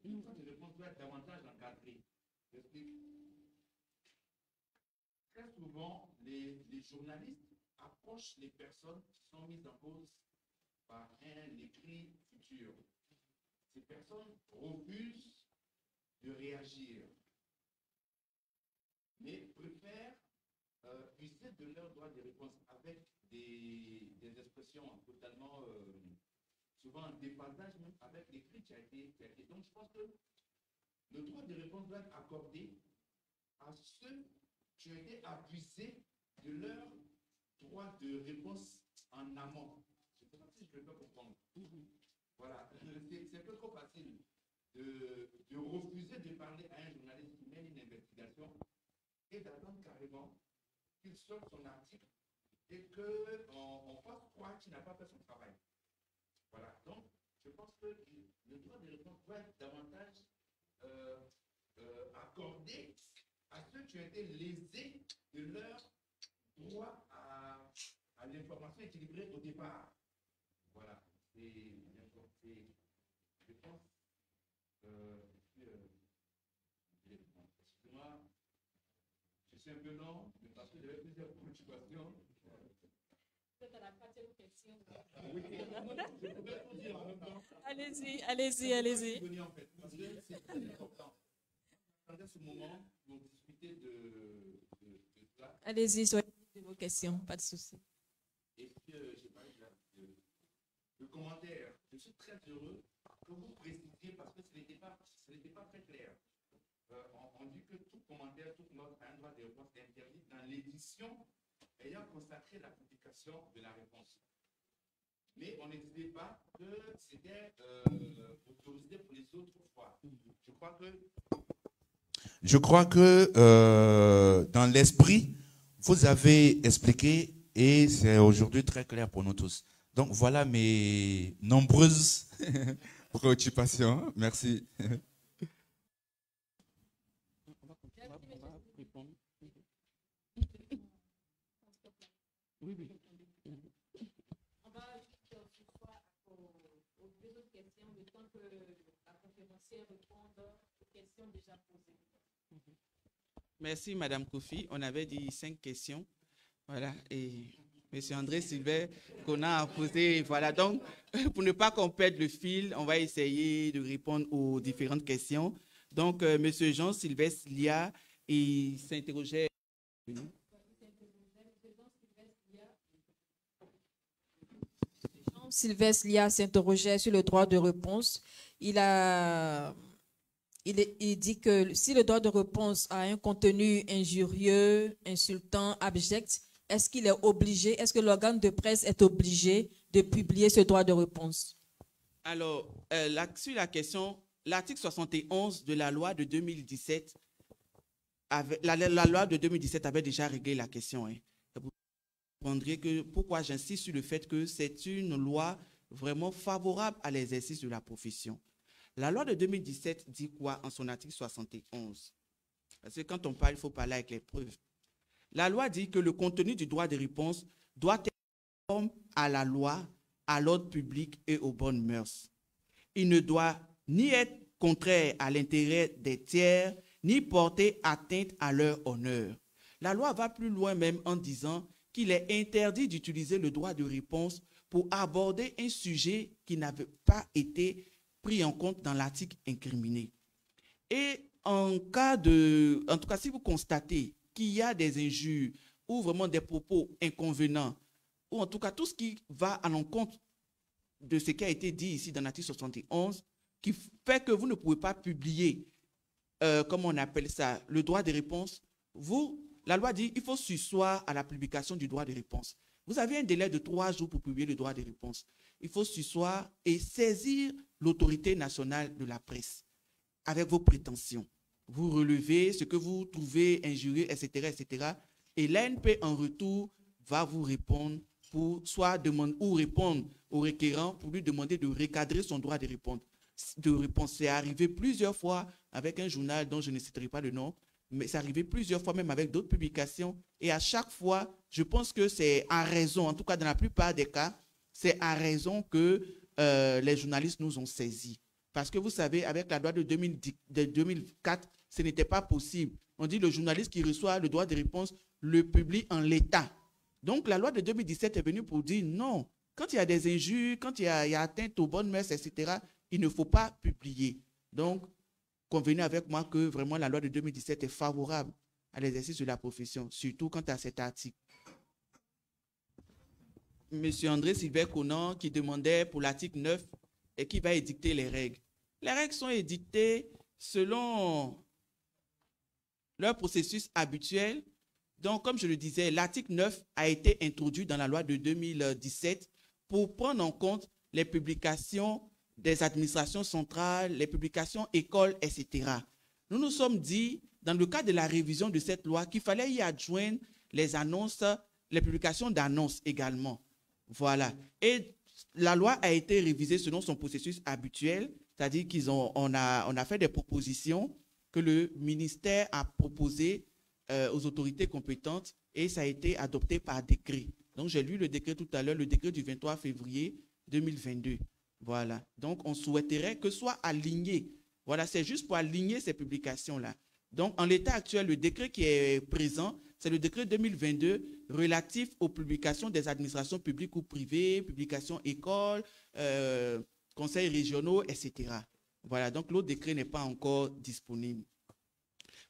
une fois de réponse doit être davantage encadré. J'explique. Très souvent, les journalistes approchent les personnes qui sont mises en cause par un écrit futur. Ces personnes refusent de réagir, mais préfèrent user de leur droit de réponse avec des expressions totalement, souvent en déphasage même avec l'écrit qui a été. Donc je pense que le droit de réponse doit être accordé à ceux qui ont été abusés de leur droit de réponse en amont. Je ne sais pas si je peux comprendre. Voilà, c'est peu trop facile de refuser de parler à un journaliste qui mène une investigation et d'attendre carrément qu'il sorte son article et qu'on fasse croire qu'il n'a pas fait son travail. Voilà, donc je pense que le droit de réponse doit être davantage accordé à ceux qui ont été lésés de leur droit à l'information équilibrée au départ. Voilà, je pense, excusez-moi, je suis un peu long, mais parce que j'avais plusieurs préoccupations. Peut-être à la quatrième question. Oui, je pouvais tout dire en même temps. Allez-y. En fait, parce que c'est très important. Attendez ce moment pour discuter de ça. Allez-y, soyez de vos questions, pas de souci. Et puis, j'ai parlé de commentaire. Je suis très heureux que vous précisiez parce que ce n'était pas très clair. On dit que tout commentaire, toute note a un droit de réponse interdit dans l'édition ayant consacré la publication de la réponse. Mais on ne disait pas que c'était autorisé pour les autres fois. Je crois que dans l'esprit, vous avez expliqué et c'est aujourd'hui très clair pour nous tous. Donc voilà mes nombreuses préoccupations. Merci. On va juste toutefois aux deux autres questions le temps que la conférencière réponde aux questions déjà posées. Merci, Madame Kofi. On avait dit 5 questions. Voilà. Et M. André Sylvain qu'on a posé. Voilà. Donc, pour ne pas qu'on perde le fil, on va essayer de répondre aux différentes questions. Donc, M. Jean-Sylvestre Lia, il s'interrogeait. Jean-Sylvestre Lia s'interrogeait sur le droit de réponse. Il dit que si le droit de réponse a un contenu injurieux, insultant, abject, est-ce qu'il est obligé, est-ce que l'organe de presse est obligé de publier ce droit de réponse? Alors, sur la question, l'article 71 de la loi de 2017, la loi de 2017 avait déjà réglé la question. Hein. Vous comprendrez que pourquoi j'insiste sur le fait que c'est une loi vraiment favorable à l'exercice de la profession. La loi de 2017 dit quoi en son article 71? Parce que quand on parle, il faut parler avec les preuves. La loi dit que le contenu du droit de réponse doit être conforme à la loi, à l'ordre public et aux bonnes mœurs. Il ne doit ni être contraire à l'intérêt des tiers, ni porter atteinte à leur honneur. La loi va plus loin même en disant qu'il est interdit d'utiliser le droit de réponse pour aborder un sujet qui n'avait pas été pris en compte dans l'article incriminé. Et en tout cas, si vous constatez qu'il y a des injures ou vraiment des propos inconvenants, ou en tout cas tout ce qui va à l'encontre de ce qui a été dit ici dans l'article 71, qui fait que vous ne pouvez pas publier, comment on appelle ça, le droit de réponse, la loi dit qu'il faut surseoir à la publication du droit de réponse. Vous avez un délai de 3 jours pour publier le droit de réponse. Il faut surseoir et saisir l'autorité nationale de la presse avec vos prétentions. Vous relevez ce que vous trouvez injurieux, etc., etc. Et l'ANP, en retour, va vous répondre pour soit demander ou répondre au requérant pour lui demander de recadrer son droit de réponse. C'est arrivé plusieurs fois avec un journal dont je ne citerai pas le nom, mais c'est arrivé plusieurs fois même avec d'autres publications. Et à chaque fois, je pense que c'est à raison, en tout cas dans la plupart des cas, c'est à raison que les journalistes nous ont saisis. Parce que vous savez, avec la loi de 2004, ce n'était pas possible. On dit le journaliste qui reçoit le droit de réponse le publie en l'état. Donc la loi de 2017 est venue pour dire non. Quand il y a des injures, quand il y a atteinte aux bonnes mœurs, etc., il ne faut pas publier. Donc, convenez avec moi que vraiment la loi de 2017 est favorable à l'exercice de la profession, surtout quant à cet article. Monsieur André Sylvain Conan qui demandait pour l'article 9 et qui va édicter les règles. Les règles sont édictées selon leur processus habituel. Donc, comme je le disais, l'article 9 a été introduit dans la loi de 2017 pour prendre en compte les publications des administrations centrales, les publications écoles, etc. Nous nous sommes dit, dans le cadre de la révision de cette loi, qu'il fallait y adjoindre les annonces, les publications d'annonces également. Voilà. Et la loi a été révisée selon son processus habituel, c'est-à-dire qu'on a fait des propositions que le ministère a proposées aux autorités compétentes et ça a été adopté par décret. Donc, j'ai lu le décret tout à l'heure, le décret du 23 février 2022. Voilà. Donc, on souhaiterait que soit aligné. Voilà, c'est juste pour aligner ces publications-là. Donc, en l'état actuel, le décret qui est présent, c'est le décret 2022 relatif aux publications des administrations publiques ou privées, publications écoles, conseils régionaux, etc. Voilà, donc l'autre décret n'est pas encore disponible.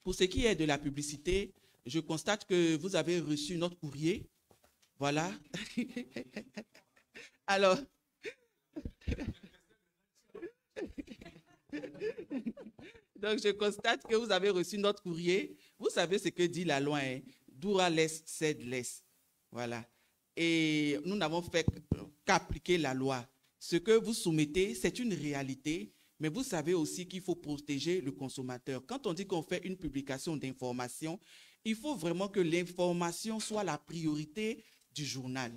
Pour ce qui est de la publicité, je constate que vous avez reçu notre courrier. Voilà. Alors, donc je constate que vous avez reçu notre courrier. Vous savez ce que dit la loi, hein? Dura les, sed les. Voilà. Et nous n'avons fait qu'appliquer la loi. Ce que vous soumettez, c'est une réalité, mais vous savez aussi qu'il faut protéger le consommateur. Quand on dit qu'on fait une publication d'information, il faut vraiment que l'information soit la priorité du journal.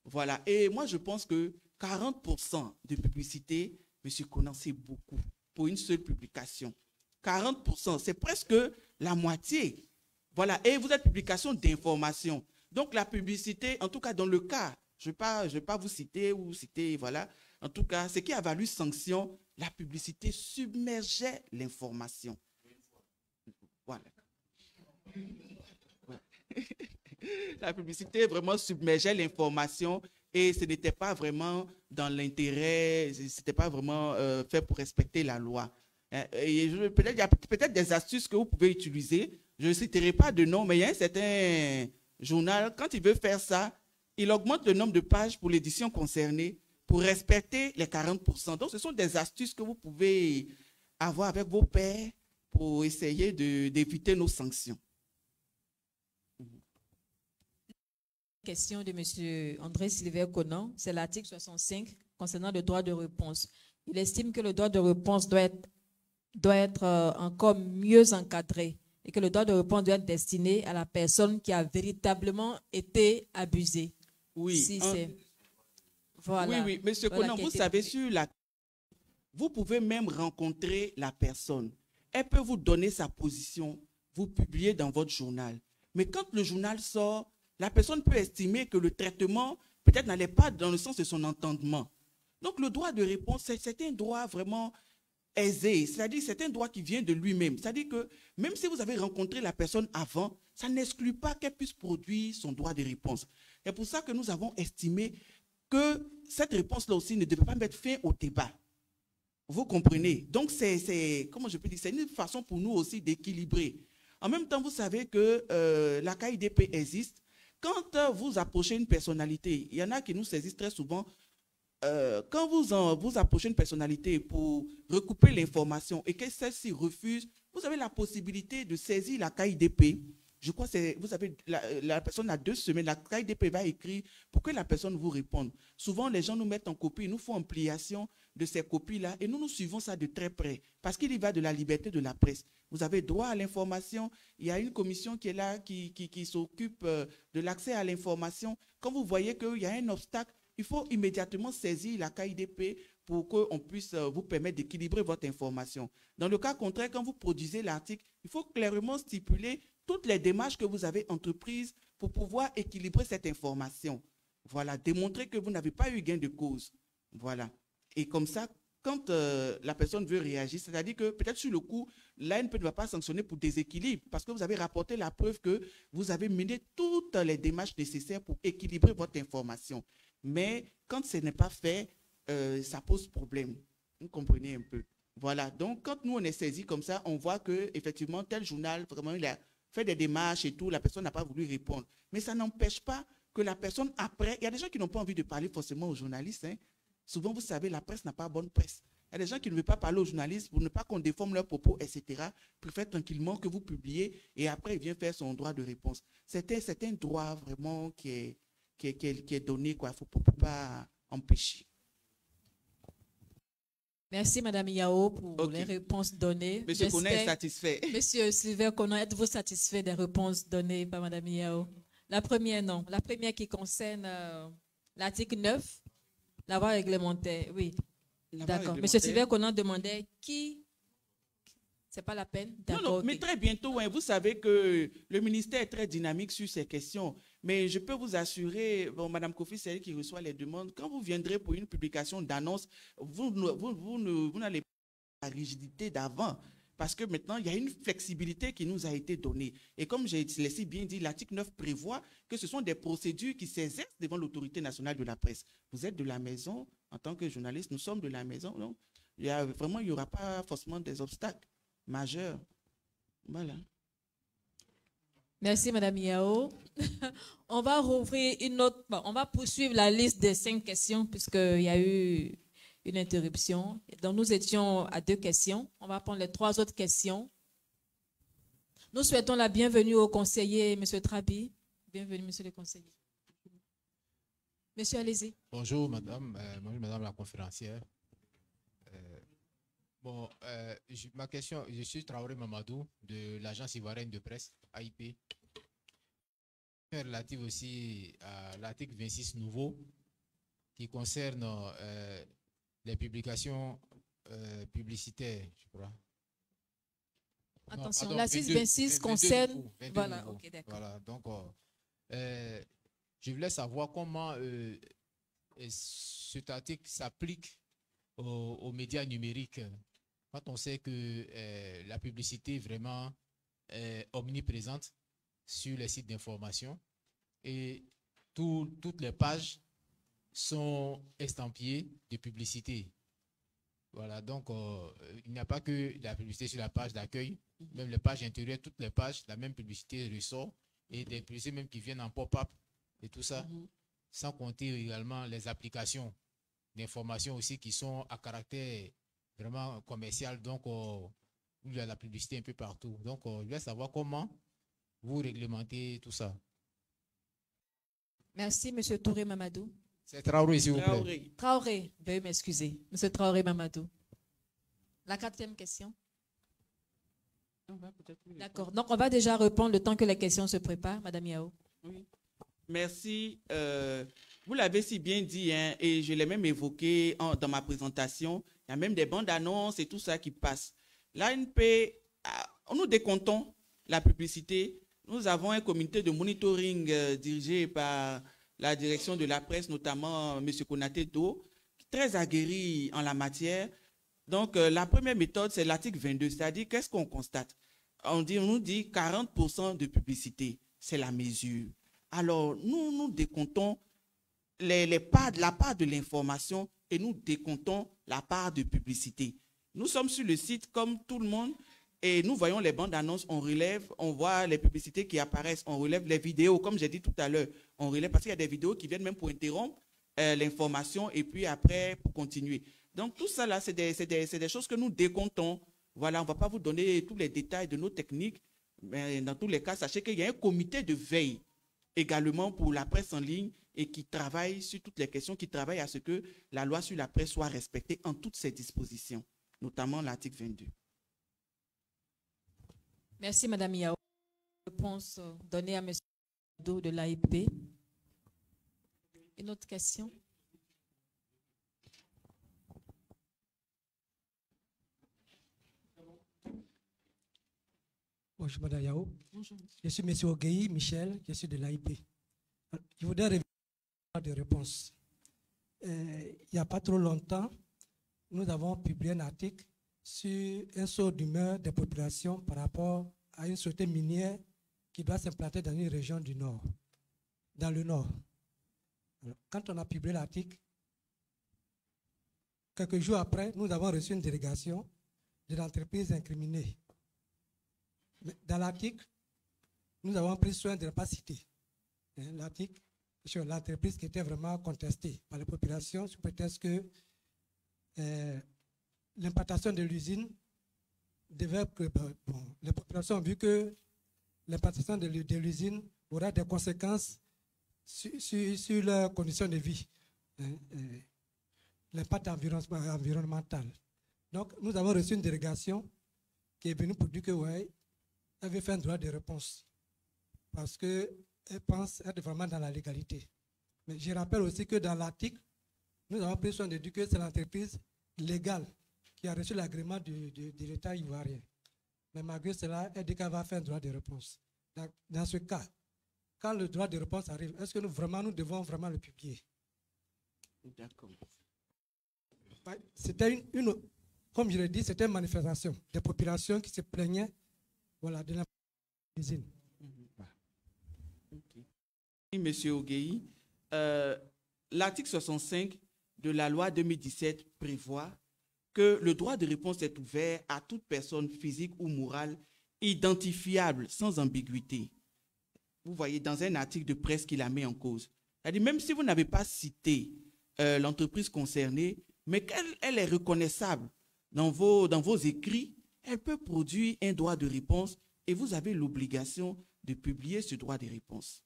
Voilà. Et moi, je pense que 40% de publicité, M. Conan, c'est beaucoup pour une seule publication. 40%, c'est presque la moitié. Voilà. Et vous êtes publication d'information. Donc, la publicité, en tout cas dans le cas, je ne vais pas vous citer ou citer, voilà. En tout cas, ce qui a valu sanction, la publicité submergeait l'information. Voilà. La publicité vraiment submergeait l'information et ce n'était pas vraiment dans l'intérêt, ce n'était pas vraiment fait pour respecter la loi. Peut-être il y a peut-être des astuces que vous pouvez utiliser. Je ne citerai pas de nom, mais il y a un certain journal, quand il veut faire ça, il augmente le nombre de pages pour l'édition concernée pour respecter les 40%. Donc, ce sont des astuces que vous pouvez avoir avec vos pairs pour essayer d'éviter nos sanctions. Question de M. André Sylvain Conan, c'est l'article 65 concernant le droit de réponse. Il estime que le droit de réponse doit être encore mieux encadré et que le droit de réponse doit être destiné à la personne qui a véritablement été abusée. Oui, si voilà. Oui, monsieur Conan, vous savez, vous pouvez même rencontrer la personne. Elle peut vous donner sa position, vous publiez dans votre journal. Mais quand le journal sort, la personne peut estimer que le traitement peut-être n'allait pas dans le sens de son entendement. Donc le droit de réponse, c'est un droit vraiment aisé, c'est-à-dire c'est un droit qui vient de lui-même. C'est-à-dire que même si vous avez rencontré la personne avant, ça n'exclut pas qu'elle puisse produire son droit de réponse. C'est pour ça que nous avons estimé que cette réponse-là aussi ne devait pas mettre fin au débat. Vous comprenez? Donc comment je peux dire, c'est une façon pour nous aussi d'équilibrer. En même temps, vous savez que la KIDP existe. Quand vous approchez une personnalité, il y en a qui nous saisissent très souvent. Quand vous approchez une personnalité pour recouper l'information et que celle-ci refuse, vous avez la possibilité de saisir la KIDP. Je crois que vous savez, la personne a 2 semaines, la KIDP va écrire pour que la personne vous réponde. Souvent, les gens nous mettent en copie, ils nous font ampliation de ces copies-là et nous suivons ça de très près parce qu'il y va de la liberté de la presse. Vous avez droit à l'information. Il y a une commission qui est là, qui s'occupe de l'accès à l'information. Quand vous voyez qu'il y a un obstacle, il faut immédiatement saisir la KIDP pour qu'on puisse vous permettre d'équilibrer votre information. Dans le cas contraire, quand vous produisez l'article, il faut clairement stipuler toutes les démarches que vous avez entreprises pour pouvoir équilibrer cette information. Voilà, démontrer que vous n'avez pas eu gain de cause. Voilà. Et comme ça, quand la personne veut réagir, c'est-à-dire que peut-être sur le coup, l'ANP ne va pas sanctionner pour déséquilibre parce que vous avez rapporté la preuve que vous avez mené toutes les démarches nécessaires pour équilibrer votre information. Mais quand ce n'est pas fait, ça pose problème. Vous comprenez un peu. Voilà. Donc, quand nous, on est saisi comme ça, on voit qu'effectivement, tel journal, vraiment, il a fait des démarches et tout, la personne n'a pas voulu répondre. Mais ça n'empêche pas que la personne, après, il y a des gens qui n'ont pas envie de parler forcément aux journalistes. Hein. Souvent, vous savez, la presse n'a pas bonne presse. Il y a des gens qui ne veulent pas parler aux journalistes pour ne pas qu'on déforme leurs propos, etc. Préfèrent tranquillement que vous publiez et après, il vient faire son droit de réponse. C'est un droit vraiment qui est donné, quoi. Il ne faut pas empêcher. Merci, Madame Yao, pour les réponses données. Monsieur Conan est satisfait. Monsieur Sylvain Conan, êtes-vous satisfait des réponses données par Madame Yao? La première, non. La première qui concerne l'article 9, la voie réglementaire, oui. D'accord. Monsieur Sylvain Conan demandait qui... C'est pas la peine? Non, mais très bientôt, hein, vous savez que le ministère est très dynamique sur ces questions. Mais je peux vous assurer, bon, Madame Kofi, c'est elle qui reçoit les demandes. Quand vous viendrez pour une publication d'annonce, vous n'allez pas la rigidité d'avant. Parce que maintenant, il y a une flexibilité qui nous a été donnée. Et comme j'ai laissé bien dit, l'article 9 prévoit que ce sont des procédures qui s'exercent devant l'autorité nationale de la presse. Vous êtes de la maison, en tant que journaliste, nous sommes de la maison. Non? Il n'y aura pas forcément des obstacles majeurs. Voilà. Merci, Madame Yao. On va rouvrir une autre... Bon, on va poursuivre la liste des 5 questions puisqu'il y a eu une interruption. Donc, nous étions à 2 questions. On va prendre les 3 autres questions. Nous souhaitons la bienvenue au conseiller, M. Trabi. Bienvenue, monsieur le conseiller. Monsieur, allez-y. Bonjour, madame. Bonjour, madame la conférencière. Ma question, je suis Traoré Mamadou de l'agence ivoirienne de presse, AIP. Relative aussi à l'article 26 nouveau qui concerne les publications publicitaires, je crois. Attention, l'article 26 concerne... Voilà, ok, d'accord. Voilà, donc je voulais savoir comment cet article s'applique aux médias numériques. Quand on sait que la publicité vraiment est omniprésente sur les sites d'information et toutes les pages sont estampillées de publicité. Voilà, donc il n'y a pas que la publicité sur la page d'accueil, même les pages intérieures, toutes les pages, la même publicité ressort et des publicités même qui viennent en pop-up et tout ça, sans compter également les applications d'information aussi qui sont à caractère vraiment commercial, donc il y a la publicité un peu partout. Donc je vais savoir comment vous réglementez tout ça. Merci, M. Touré Mamadou. C'est Traoré, s'il vous plaît. Traoré. Traoré, veuillez m'excuser. M. Traoré Mamadou. La 4e question. D'accord. Donc, on va déjà répondre le temps que les questions se préparent, Madame Yao. Oui. Merci. Vous l'avez si bien dit, hein, et je l'ai même évoqué dans ma présentation. Il y a même des bandes annonces et tout ça qui passe. L'ANP, nous décomptons la publicité. Nous avons un comité de monitoring dirigé par la direction de la presse, notamment M. Konaté Do, très aguerri en la matière. Donc, la première méthode, c'est l'article 22, c'est-à-dire qu'est-ce qu'on constate? On nous dit 40% de publicité, c'est la mesure. Alors, nous décomptons la part de l'information et nous décomptons la part de publicité. Nous sommes sur le site comme tout le monde et nous voyons les bandes annonces, on relève, on voit les publicités qui apparaissent, on relève les vidéos, comme j'ai dit tout à l'heure, on relève parce qu'il y a des vidéos qui viennent même pour interrompre l'information et puis après pour continuer. Donc tout ça là, c'est des choses que nous décomptons. Voilà, on ne va pas vous donner tous les détails de nos techniques, mais dans tous les cas, sachez qu'il y a un comité de veille également pour la presse en ligne et qui travaille sur toutes les questions, qui travaille à ce que la loi sur la presse soit respectée en toutes ses dispositions, notamment l'article 22. Merci, Madame Yao. Réponse donnée à M. de l'AIP. Une autre question? Bonjour, Madame Yao. Bonjour. Je suis M. Ogueyi Michel, je suis de l'AIP. Je voudrais revenir à des réponses. Il n'y a pas trop longtemps, nous avons publié un article sur un saut d'humeur des populations par rapport à une société minière qui doit s'implanter dans une région du Nord, dans le Nord. Alors, quand on a publié l'article, quelques jours après, nous avons reçu une délégation de l'entreprise incriminée. Dans l'article, nous avons pris soin de ne pas citer l'article sur l'entreprise qui était vraiment contestée par la population sous prétexte que l'implantation de l'usine devait... les populations ont vu que l'implantation de l'usine aura des conséquences sur leurs conditions de vie, l'impact environnemental. Donc, nous avons reçu une délégation qui est venue pour dire que, ouais, elle avait fait un droit de réponse parce qu'elle pense être vraiment dans la légalité. Mais je rappelle aussi que dans l'article, nous avons pris soin de dire que c'est l'entreprise légale qui a reçu l'agrément de l'État ivoirien. Mais malgré cela, elle dit qu'elle va faire un droit de réponse. Dans ce cas, quand le droit de réponse arrive, est-ce que nous devons vraiment le publier? D'accord. C'était comme je l'ai dit, c'était une manifestation des populations qui se plaignaient, voilà, de l'usine. Monsieur Ogueyi, l'article 65 de la loi 2017 prévoit que le droit de réponse est ouvert à toute personne physique ou morale identifiable sans ambiguïté. Vous voyez, dans un article de presse qui la met en cause. C'est-à-dire, même si vous n'avez pas cité l'entreprise concernée, mais qu'elle est reconnaissable dans vos écrits, elle peut produire un droit de réponse et vous avez l'obligation de publier ce droit de réponse.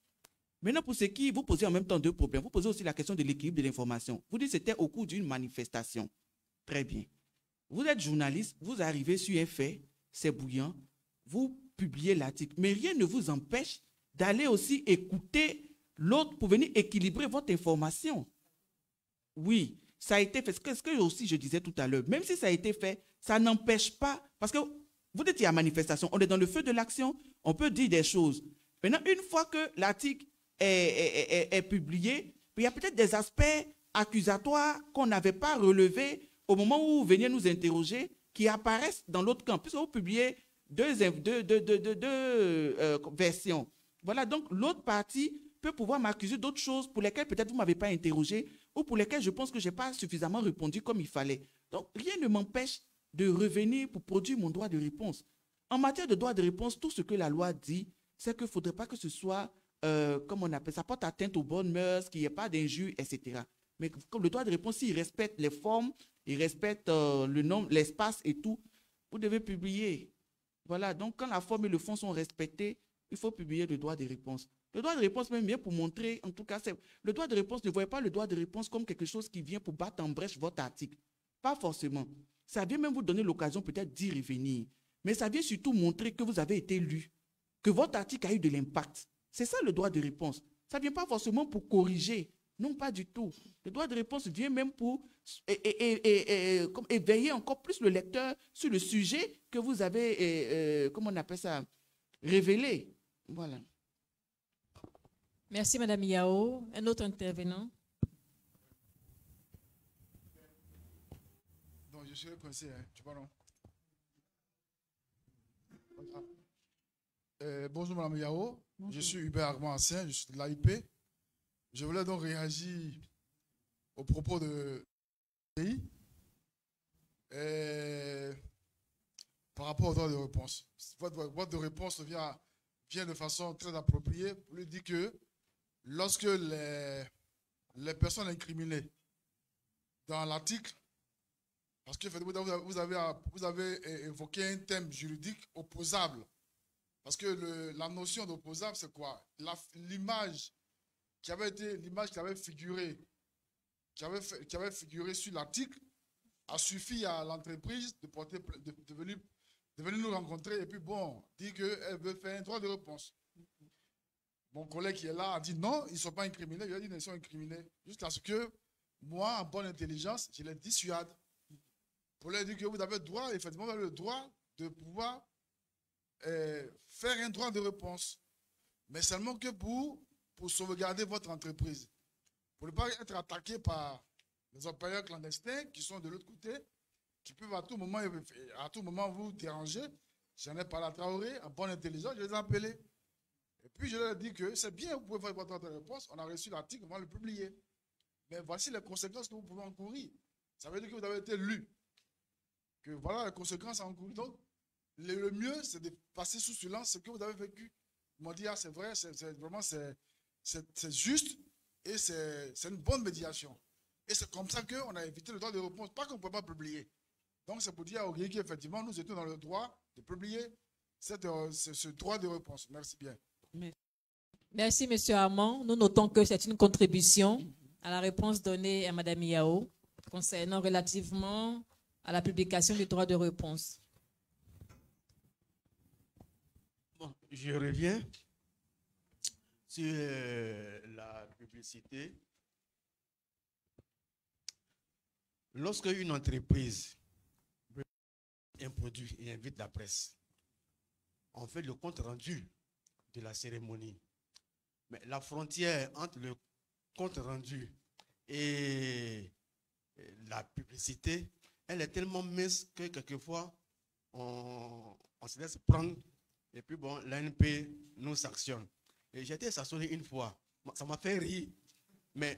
Maintenant, pour ce qui, vous posez en même temps deux problèmes. Vous posez aussi la question de l'équilibre de l'information. Vous dites que c'était au cours d'une manifestation. Très bien. Vous êtes journaliste, vous arrivez sur un fait, c'est bouillant, vous publiez l'article. Mais rien ne vous empêche d'aller aussi écouter l'autre pour venir équilibrer votre information. Oui, ça a été fait. Ce que aussi je disais tout à l'heure, même si ça a été fait, ça n'empêche pas, parce que vous dites qu'il y a manifestation, on est dans le feu de l'action, on peut dire des choses. Maintenant, une fois que l'article est publié, il y a peut-être des aspects accusatoires qu'on n'avait pas relevés au moment où vous veniez nous interroger qui apparaissent dans l'autre camp, puisque vous publiez deux versions. Voilà, donc l'autre partie peut pouvoir m'accuser d'autres choses pour lesquelles peut-être vous ne m'avez pas interrogé ou pour lesquelles je pense que je n'ai pas suffisamment répondu comme il fallait. Donc, rien ne m'empêche de revenir pour produire mon droit de réponse. En matière de droit de réponse, tout ce que la loi dit, c'est qu'il ne faudrait pas que ce soit, comme on appelle ça, porte atteinte aux bonnes mœurs, qu'il n'y ait pas d'injures, etc. Mais comme le droit de réponse, s'il respecte les formes, il respecte le nombre, l'espace et tout, vous devez publier. Voilà, donc quand la forme et le fond sont respectés, il faut publier le droit de réponse. Le droit de réponse même vient pour montrer, en tout cas, le droit de réponse, ne voyez pas le droit de réponse comme quelque chose qui vient pour battre en brèche votre article. Pas forcément. Ça vient même vous donner l'occasion peut-être d'y revenir. Mais ça vient surtout montrer que vous avez été lu, que votre article a eu de l'impact. C'est ça le droit de réponse. Ça ne vient pas forcément pour corriger. Non, pas du tout. Le droit de réponse vient même pour éveiller encore plus le lecteur sur le sujet que vous avez, comment on appelle ça, révélé. Voilà. Merci, Madame Yao. Un autre intervenant. Non, je suis coincé, hein. Tu vois, non? Bonjour, Madame Yao. Bonjour. Je suis Hubert Armand Ancien, je suis de l'AIP. Je voulais donc réagir au propos de pays par rapport au droit de réponse. Votre droit de réponse vient de façon très appropriée pour lui dire que lorsque les personnes incriminées dans l'article, parce que vous avez évoqué un thème juridique opposable, parce que la notion d'opposable, c'est quoi? L'image qui avait figuré sur l'article a suffi à l'entreprise de venir nous rencontrer et puis bon, dire qu'elle veut faire un droit de réponse. Mon collègue qui est là a dit non, ils ne sont pas incriminés. Il a dit qu'ils sont incriminés. Jusqu'à ce que moi, en bonne intelligence, je les dissuade. Pour leur dire que vous avez le droit, effectivement, vous avez le droit de pouvoir faire un droit de réponse. Mais seulement que pour sauvegarder votre entreprise. Pour ne pas être attaqué par les employeurs clandestins qui sont de l'autre côté, qui peuvent à tout moment vous déranger. J'en ai parlé à Traoré, en bonne intelligence, je les ai appelés. Et puis je leur ai dit que c'est bien, vous pouvez faire votre droit de réponse, on a reçu l'article, on va le publier. Mais voici les conséquences que vous pouvez encourir. Ça veut dire que vous avez été lu. Que voilà les conséquences à encourir. Donc, le mieux, c'est de passer sous silence ce que vous avez vécu. Ils m'ont dit, ah, c'est vrai, c'est juste et c'est une bonne médiation. Et c'est comme ça qu'on a évité le droit de réponse. Pas qu'on ne peut pas publier. Donc, c'est pour dire à Oguier qu'effectivement, nous étions dans le droit de publier ce droit de réponse. Merci bien. Merci, M. Armand. Nous notons que c'est une contribution à la réponse donnée à Mme Yao concernant relativement à la publication du droit de réponse. Bon, je reviens sur la publicité. Lorsque une entreprise veut un produit et invite la presse, on fait le compte rendu de la cérémonie. Mais la frontière entre le compte rendu et la publicité, elle est tellement mince que quelquefois, on se laisse prendre et puis bon, l'ANP nous sanctionne. Et j'ai été sanctionné une fois. Ça m'a fait rire. Mais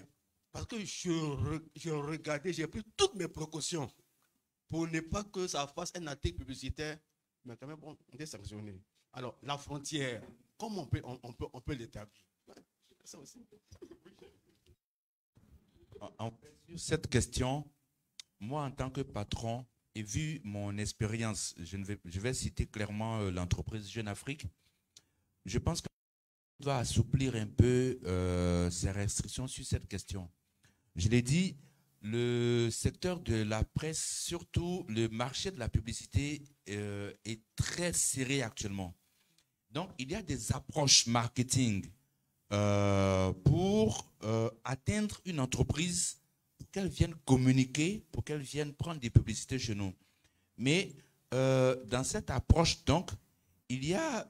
parce que je regardais, j'ai pris toutes mes précautions pour ne pas que ça fasse un article publicitaire. Mais quand même, bon, on était sanctionné. Alors, la frontière, comment on peut l'établir? Ça aussi. Sur cette question, moi, en tant que patron, et vu mon expérience, je vais citer clairement l'entreprise Jeune Afrique, je pense qu'on doit assouplir un peu ces restrictions sur cette question. Je l'ai dit, le secteur de la presse, surtout le marché de la publicité, est très serré actuellement. Donc, il y a des approches marketing pour atteindre une entreprise, pour qu'elle vienne communiquer, pour qu'elle vienne prendre des publicités chez nous. Mais dans cette approche, donc, il y a,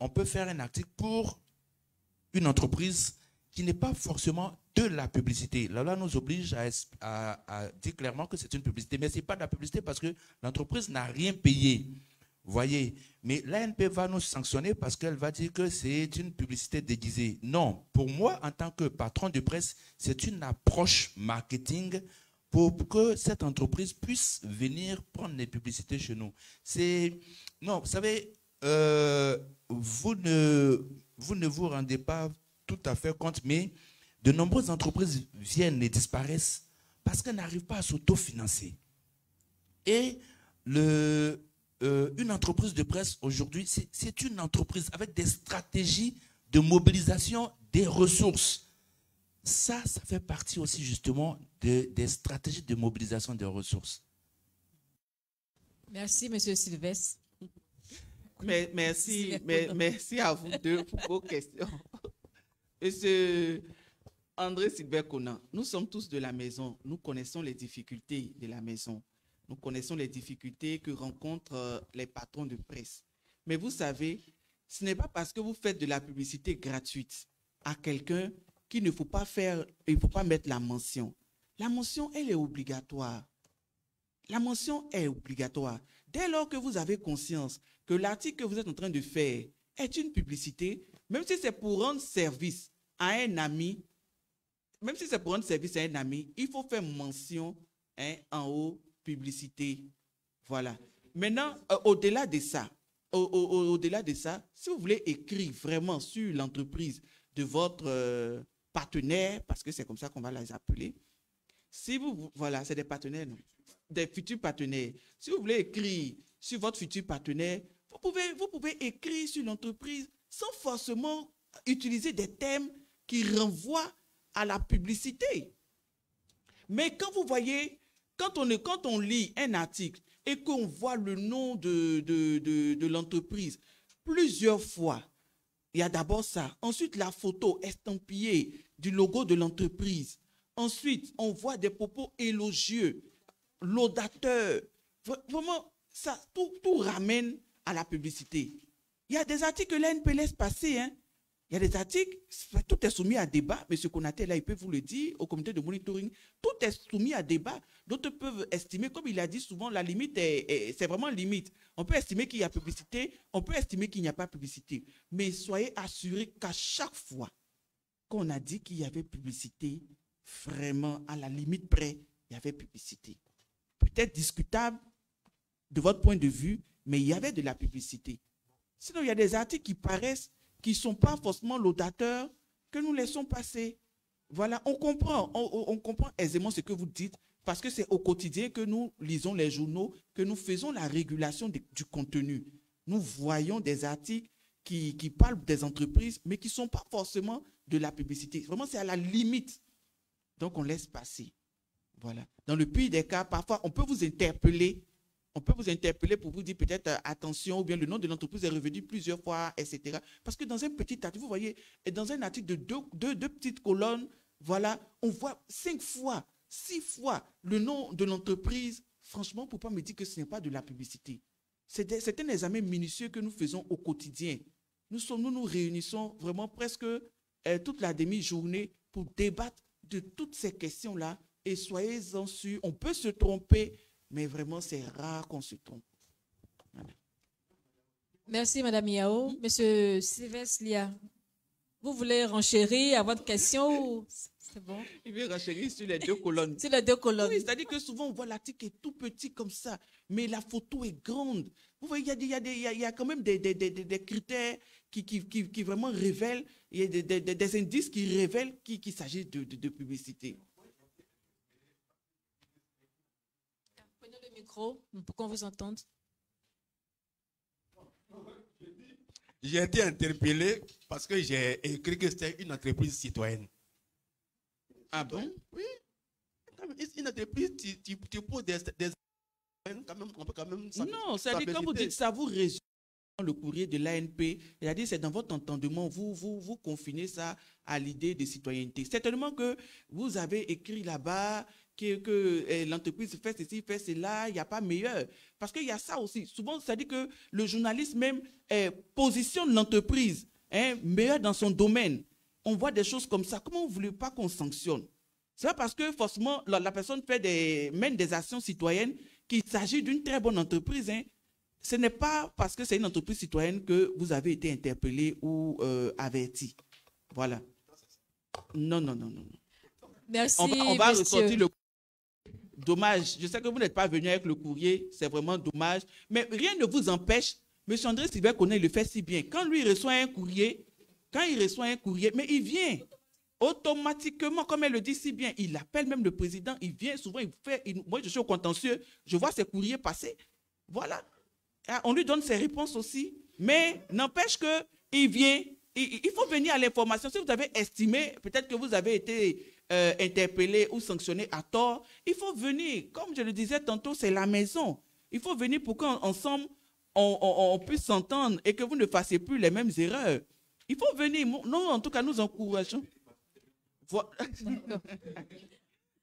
on peut faire un article pour une entreprise qui n'est pas forcément de la publicité. La loi nous oblige à dire clairement que c'est une publicité, mais ce n'est pas de la publicité parce que l'entreprise n'a rien payé. Vous voyez, mais l'ANP va nous sanctionner parce qu'elle va dire que c'est une publicité déguisée. Non, pour moi, en tant que patron de presse, c'est une approche marketing pour que cette entreprise puisse venir prendre les publicités chez nous. Non, vous savez, vous ne vous rendez pas tout à fait compte, mais de nombreuses entreprises viennent et disparaissent parce qu'elles n'arrivent pas à s'autofinancer. Et une entreprise de presse aujourd'hui, c'est une entreprise avec des stratégies de mobilisation des ressources. Ça fait partie aussi justement des stratégies de mobilisation des ressources. Merci, M. Sylvestre. Merci à vous deux pour vos questions. Monsieur André Sylvestre Conan, nous sommes tous de la maison. Nous connaissons les difficultés de la maison. Nous connaissons les difficultés que rencontrent les patrons de presse. Mais vous savez, ce n'est pas parce que vous faites de la publicité gratuite à quelqu'un qu'il ne faut pas faire, il ne faut pas mettre la mention. La mention, elle est obligatoire. La mention est obligatoire. Dès lors que vous avez conscience que l'article que vous êtes en train de faire est une publicité, même si c'est pour rendre service à un ami, il faut faire mention en haut, publicité. Voilà. Maintenant, au-delà de ça, si vous voulez écrire vraiment sur l'entreprise de votre partenaire, parce que c'est comme ça qu'on va les appeler, voilà, c'est des partenaires, non? Des futurs partenaires. Si vous voulez écrire sur votre futur partenaire, vous pouvez écrire sur l'entreprise sans forcément utiliser des thèmes qui renvoient à la publicité. Mais quand vous voyez, quand on lit un article et qu'on voit le nom de l'entreprise plusieurs fois, il y a d'abord ça. Ensuite, la photo estampillée du logo de l'entreprise. Ensuite, on voit des propos élogieux, laudateurs. Vraiment, ça, tout ramène à la publicité. Il y a des articles que l'ANP laisse passer. Il y a des articles, tout est soumis à débat. M. Konaté, là, il peut vous le dire, au comité de monitoring, tout est soumis à débat. D'autres peuvent estimer, comme il a dit souvent, la limite, c'est vraiment limite. On peut estimer qu'il y a publicité, on peut estimer qu'il n'y a pas publicité. Mais soyez assurés qu'à chaque fois qu'on a dit qu'il y avait publicité, vraiment, à la limite près, il y avait publicité. Peut-être discutable de votre point de vue, mais il y avait de la publicité. Sinon, il y a des articles qui paraissent, qui ne sont pas forcément laudateurs, que nous laissons passer. Voilà, on comprend aisément ce que vous dites, parce que c'est au quotidien que nous lisons les journaux, que nous faisons la régulation du contenu. Nous voyons des articles qui parlent des entreprises, mais qui ne sont pas forcément de la publicité. Vraiment, c'est à la limite. Donc, on laisse passer. Voilà. Dans le pire des cas, parfois, on peut vous interpeller. On peut vous interpeller pour vous dire peut-être attention, ou bien le nom de l'entreprise est revenu plusieurs fois, etc. Parce que dans un petit article, vous voyez, et dans un article de deux petites colonnes, voilà, on voit 5 fois, 6 fois le nom de l'entreprise. Franchement, on ne peut pas me dire que ce n'est pas de la publicité. C'est un examen minutieux que nous faisons au quotidien. Nous nous réunissons vraiment presque toute la demi-journée pour débattre de toutes ces questions-là. Et soyez-en sûrs, on peut se tromper, mais vraiment, c'est rare qu'on se trompe. Voilà. Merci, Mme Yao. Monsieur Sylvestre Lia, vous voulez renchérir à votre question ou c'est bon? Il veut renchérir sur les 2 colonnes. Sur les 2 colonnes. Oui, c'est-à-dire que souvent, on voit l'article est tout petit comme ça, mais la photo est grande. Vous voyez, il y a quand même des critères qui vraiment révèlent, il y a des indices qui révèlent qu'il s'agit de publicité. Prenez le micro pour qu'on vous entende. J'ai été interpellé parce que j'ai écrit que c'était une entreprise citoyenne. Ah bon? Oui. Une entreprise, tu poses des quand même, on peut quand même... Non, c'est-à-dire quand vous dites ça, vous résumez le courrier de l'ANP, c'est-à-dire c'est dans votre entendement, vous confinez ça à l'idée de citoyenneté. Certainement que vous avez écrit là-bas que l'entreprise fait ceci, fait cela, il n'y a pas meilleur. Parce qu'il y a ça aussi. Souvent, c'est-à-dire que le journaliste même positionne l'entreprise meilleur dans son domaine. on voit des choses comme ça, comment vous ne voulez pas qu'on sanctionne? C'est pas parce que forcément la personne mène des actions citoyennes qu'il s'agit d'une très bonne entreprise. Hein. Ce n'est pas parce que c'est une entreprise citoyenne que vous avez été interpellé ou averti. Voilà. Non. Merci, on va ressortir le dommage. Je sais que vous n'êtes pas venu avec le courrier, c'est vraiment dommage. Mais rien ne vous empêche. M. André Sylvain Koné le fait si bien. Quand lui reçoit un courrier, mais il vient automatiquement, comme elle le dit si bien, il appelle même le président, il vient souvent, moi je suis au contentieux, je vois ses courriers passer. Voilà. On lui donne ses réponses aussi. Mais n'empêche qu'il vient, il faut venir à l'information. Si vous avez estimé, peut-être que vous avez été interpellé ou sanctionné à tort, il faut venir. Comme je le disais tantôt, c'est la maison. Il faut venir pour qu'ensemble, on puisse s'entendre et que vous ne fassiez plus les mêmes erreurs. Il faut venir. Nous, en tout cas, nous encourageons.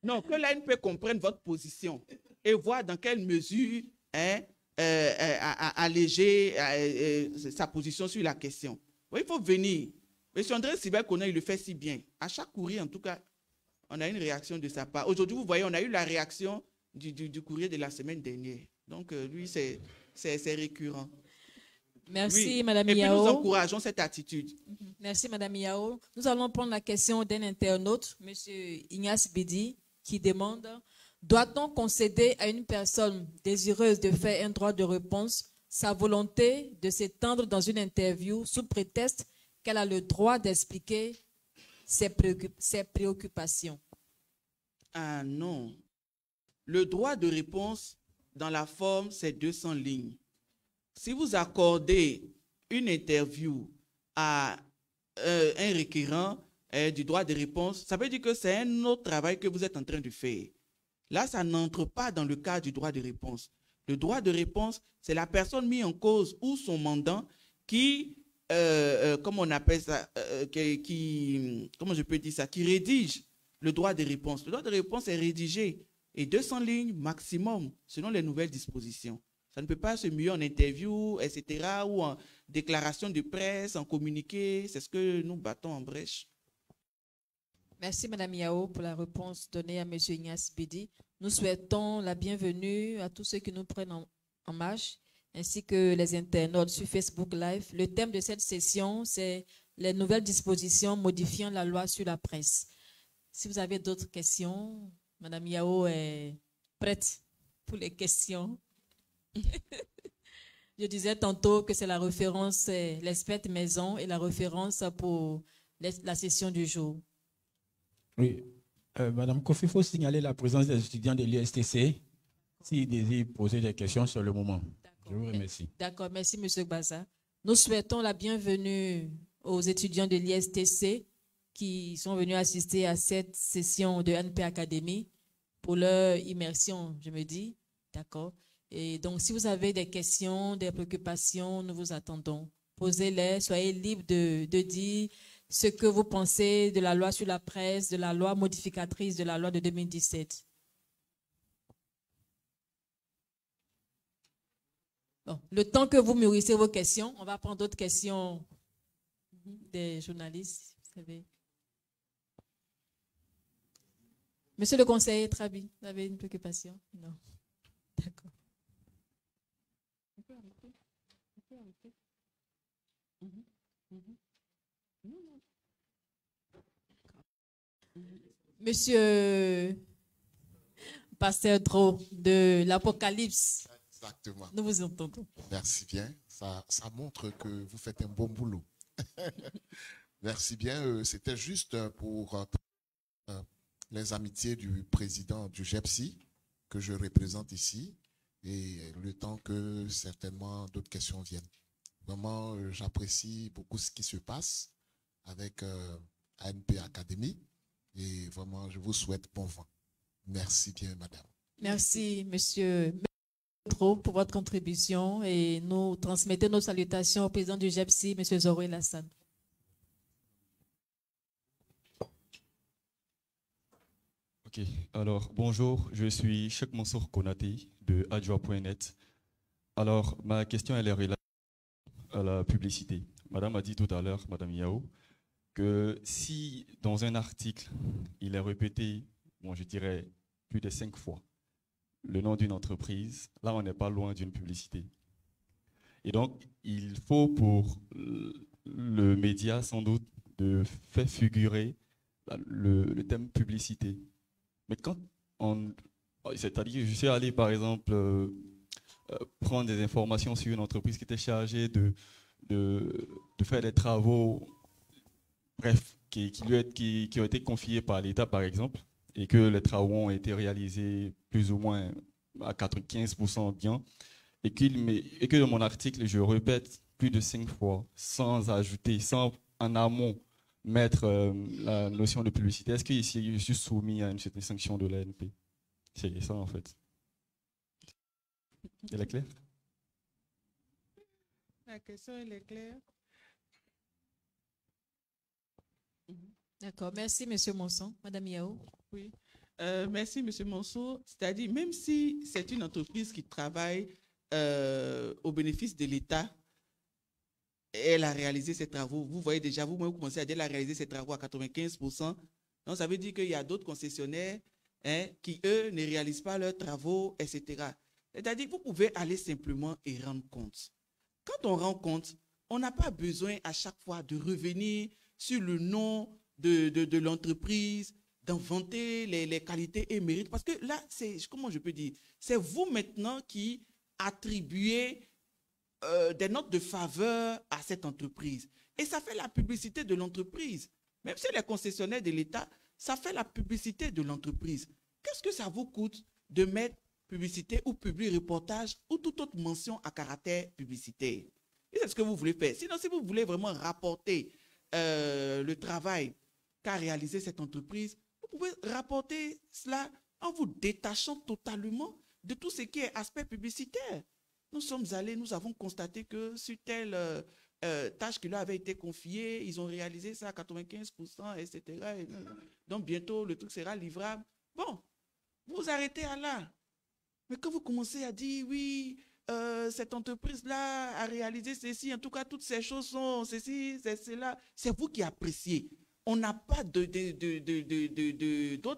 Non, que l'ANP comprenne votre position et voir dans quelle mesure alléger sa position sur la question. Oui, il faut venir. M. André Sylvain Koné, il le fait si bien. À chaque courrier, en tout cas, on a une réaction de sa part. Aujourd'hui, vous voyez, on a eu la réaction du courrier de la semaine dernière. Donc, lui, c'est récurrent. Merci, oui. Madame Yao. Et puis, nous encourageons cette attitude. Merci, Madame Yao. Nous allons prendre la question d'un internaute, M. Ignace Bidi, qui demande: doit-on concéder à une personne désireuse de faire un droit de réponse sa volonté de s'étendre dans une interview sous prétexte qu'elle a le droit d'expliquer ses préoccupations? Ah non. Le droit de réponse, dans la forme, c'est 200 lignes. Si vous accordez une interview à un requérant du droit de réponse, ça veut dire que c'est un autre travail que vous êtes en train de faire. Là, ça n'entre pas dans le cadre du droit de réponse. Le droit de réponse, c'est la personne mise en cause ou son mandant qui, comment on appelle ça, comment je peux dire ça, qui rédige le droit de réponse. Le droit de réponse est rédigé et 200 lignes maximum selon les nouvelles dispositions. Ça ne peut pas se mieux en interview, etc., ou en déclaration de presse, en communiqué. C'est ce que nous battons en brèche. Merci, Mme Yao, pour la réponse donnée à M. Ignace Bidi. Nous souhaitons la bienvenue à tous ceux qui nous prennent en marche, ainsi que les internautes sur Facebook Live. Le thème de cette session, c'est les nouvelles dispositions modifiant la loi sur la presse. Si vous avez d'autres questions, Mme Yao est prête pour les questions. Je disais tantôt que c'est la référence, l'experte maison et la référence pour la session du jour. Oui, Madame Kofi, il faut signaler la présence des étudiants de l'ISTC s'ils désirent poser des questions sur le moment. Je vous remercie. D'accord, merci M. Baza. Nous souhaitons la bienvenue aux étudiants de l'ISTC qui sont venus assister à cette session de ANP Academy pour leur immersion, je me dis. D'accord. Et donc, si vous avez des questions, des préoccupations, nous vous attendons. Posez-les, soyez libres de dire ce que vous pensez de la loi sur la presse, de la loi modificatrice de la loi de 2017. Bon, le temps que vous mûrissez vos questions, on va prendre d'autres questions des journalistes. Vous savez. Monsieur le conseiller Trabi, vous avez une préoccupation? Non. D'accord. Monsieur Pasteur Dro de l'Apocalypse. Exactement. Nous vous entendons. Merci bien. Ça montre que vous faites un bon boulot. Merci bien. C'était juste pour les amitiés du président du GEPSI que je représente ici et le temps que certainement d'autres questions viennent. Vraiment, j'apprécie beaucoup ce qui se passe avec ANP Academy et vraiment, je vous souhaite bon vent. Merci bien, madame. Merci, monsieur Dro, pour votre contribution et nous transmettons nos salutations au président du GEPSI, monsieur Zoro Lassane. Ok, alors bonjour, je suis Cheikh Mansour Konate de adjoa.net. Alors, ma question elle est relative à la publicité. Madame a dit tout à l'heure, Madame Yao, que si dans un article, il est répété, bon, je dirais plus de 5 fois, le nom d'une entreprise, là, on n'est pas loin d'une publicité. Et donc, il faut pour le média, sans doute, de faire figurer le thème publicité. Mais quand on... C'est-à-dire, je suis allé, par exemple, prendre des informations sur une entreprise qui était chargée de faire des travaux, bref, qui ont été confiés par l'État, par exemple, et que les travaux ont été réalisés plus ou moins à 95% bien, et que dans mon article, je répète plus de 5 fois, sans ajouter, sans en amont mettre la notion de publicité, est-ce que ici je suis soumis à une certaine sanction de l'ANP? C'est ça en fait. Elle est claire? La question elle est claire. D'accord, merci M. Monson. Madame Yao. Oui, merci M. Monceau. C'est-à-dire, même si c'est une entreprise qui travaille au bénéfice de l'État, elle a réalisé ses travaux. Vous voyez déjà, vous commencez à dire qu'elle a réalisé ses travaux à 95%. Donc, ça veut dire qu'il y a d'autres concessionnaires qui, eux, ne réalisent pas leurs travaux, etc. C'est-à-dire que vous pouvez aller simplement et rendre compte. Quand on rend compte, on n'a pas besoin à chaque fois de revenir sur le nom de l'entreprise, d'inventer les qualités et mérites. Parce que là, c'est, comment je peux dire, c'est vous maintenant qui attribuez des notes de faveur à cette entreprise. Et ça fait la publicité de l'entreprise. Même si les concessionnaires de l'État, ça fait la publicité de l'entreprise. Qu'est-ce que ça vous coûte de mettre publicité ou publi-reportage ou toute autre mention à caractère publicitaire? Et c'est ce que vous voulez faire. Sinon, si vous voulez vraiment rapporter le travail qu'a réalisé cette entreprise, vous pouvez rapporter cela en vous détachant totalement de tout ce qui est aspect publicitaire. Nous sommes allés, nous avons constaté que sur telle tâche qui leur avait été confiée, ils ont réalisé ça à 95%, etc. Et donc bientôt, le truc sera livrable. Bon, vous vous arrêtez à là. Mais quand vous commencez à dire, oui, cette entreprise-là a réalisé ceci, en tout cas, toutes ces choses sont ceci, c'est cela, c'est vous qui appréciez. On n'a pas d'autres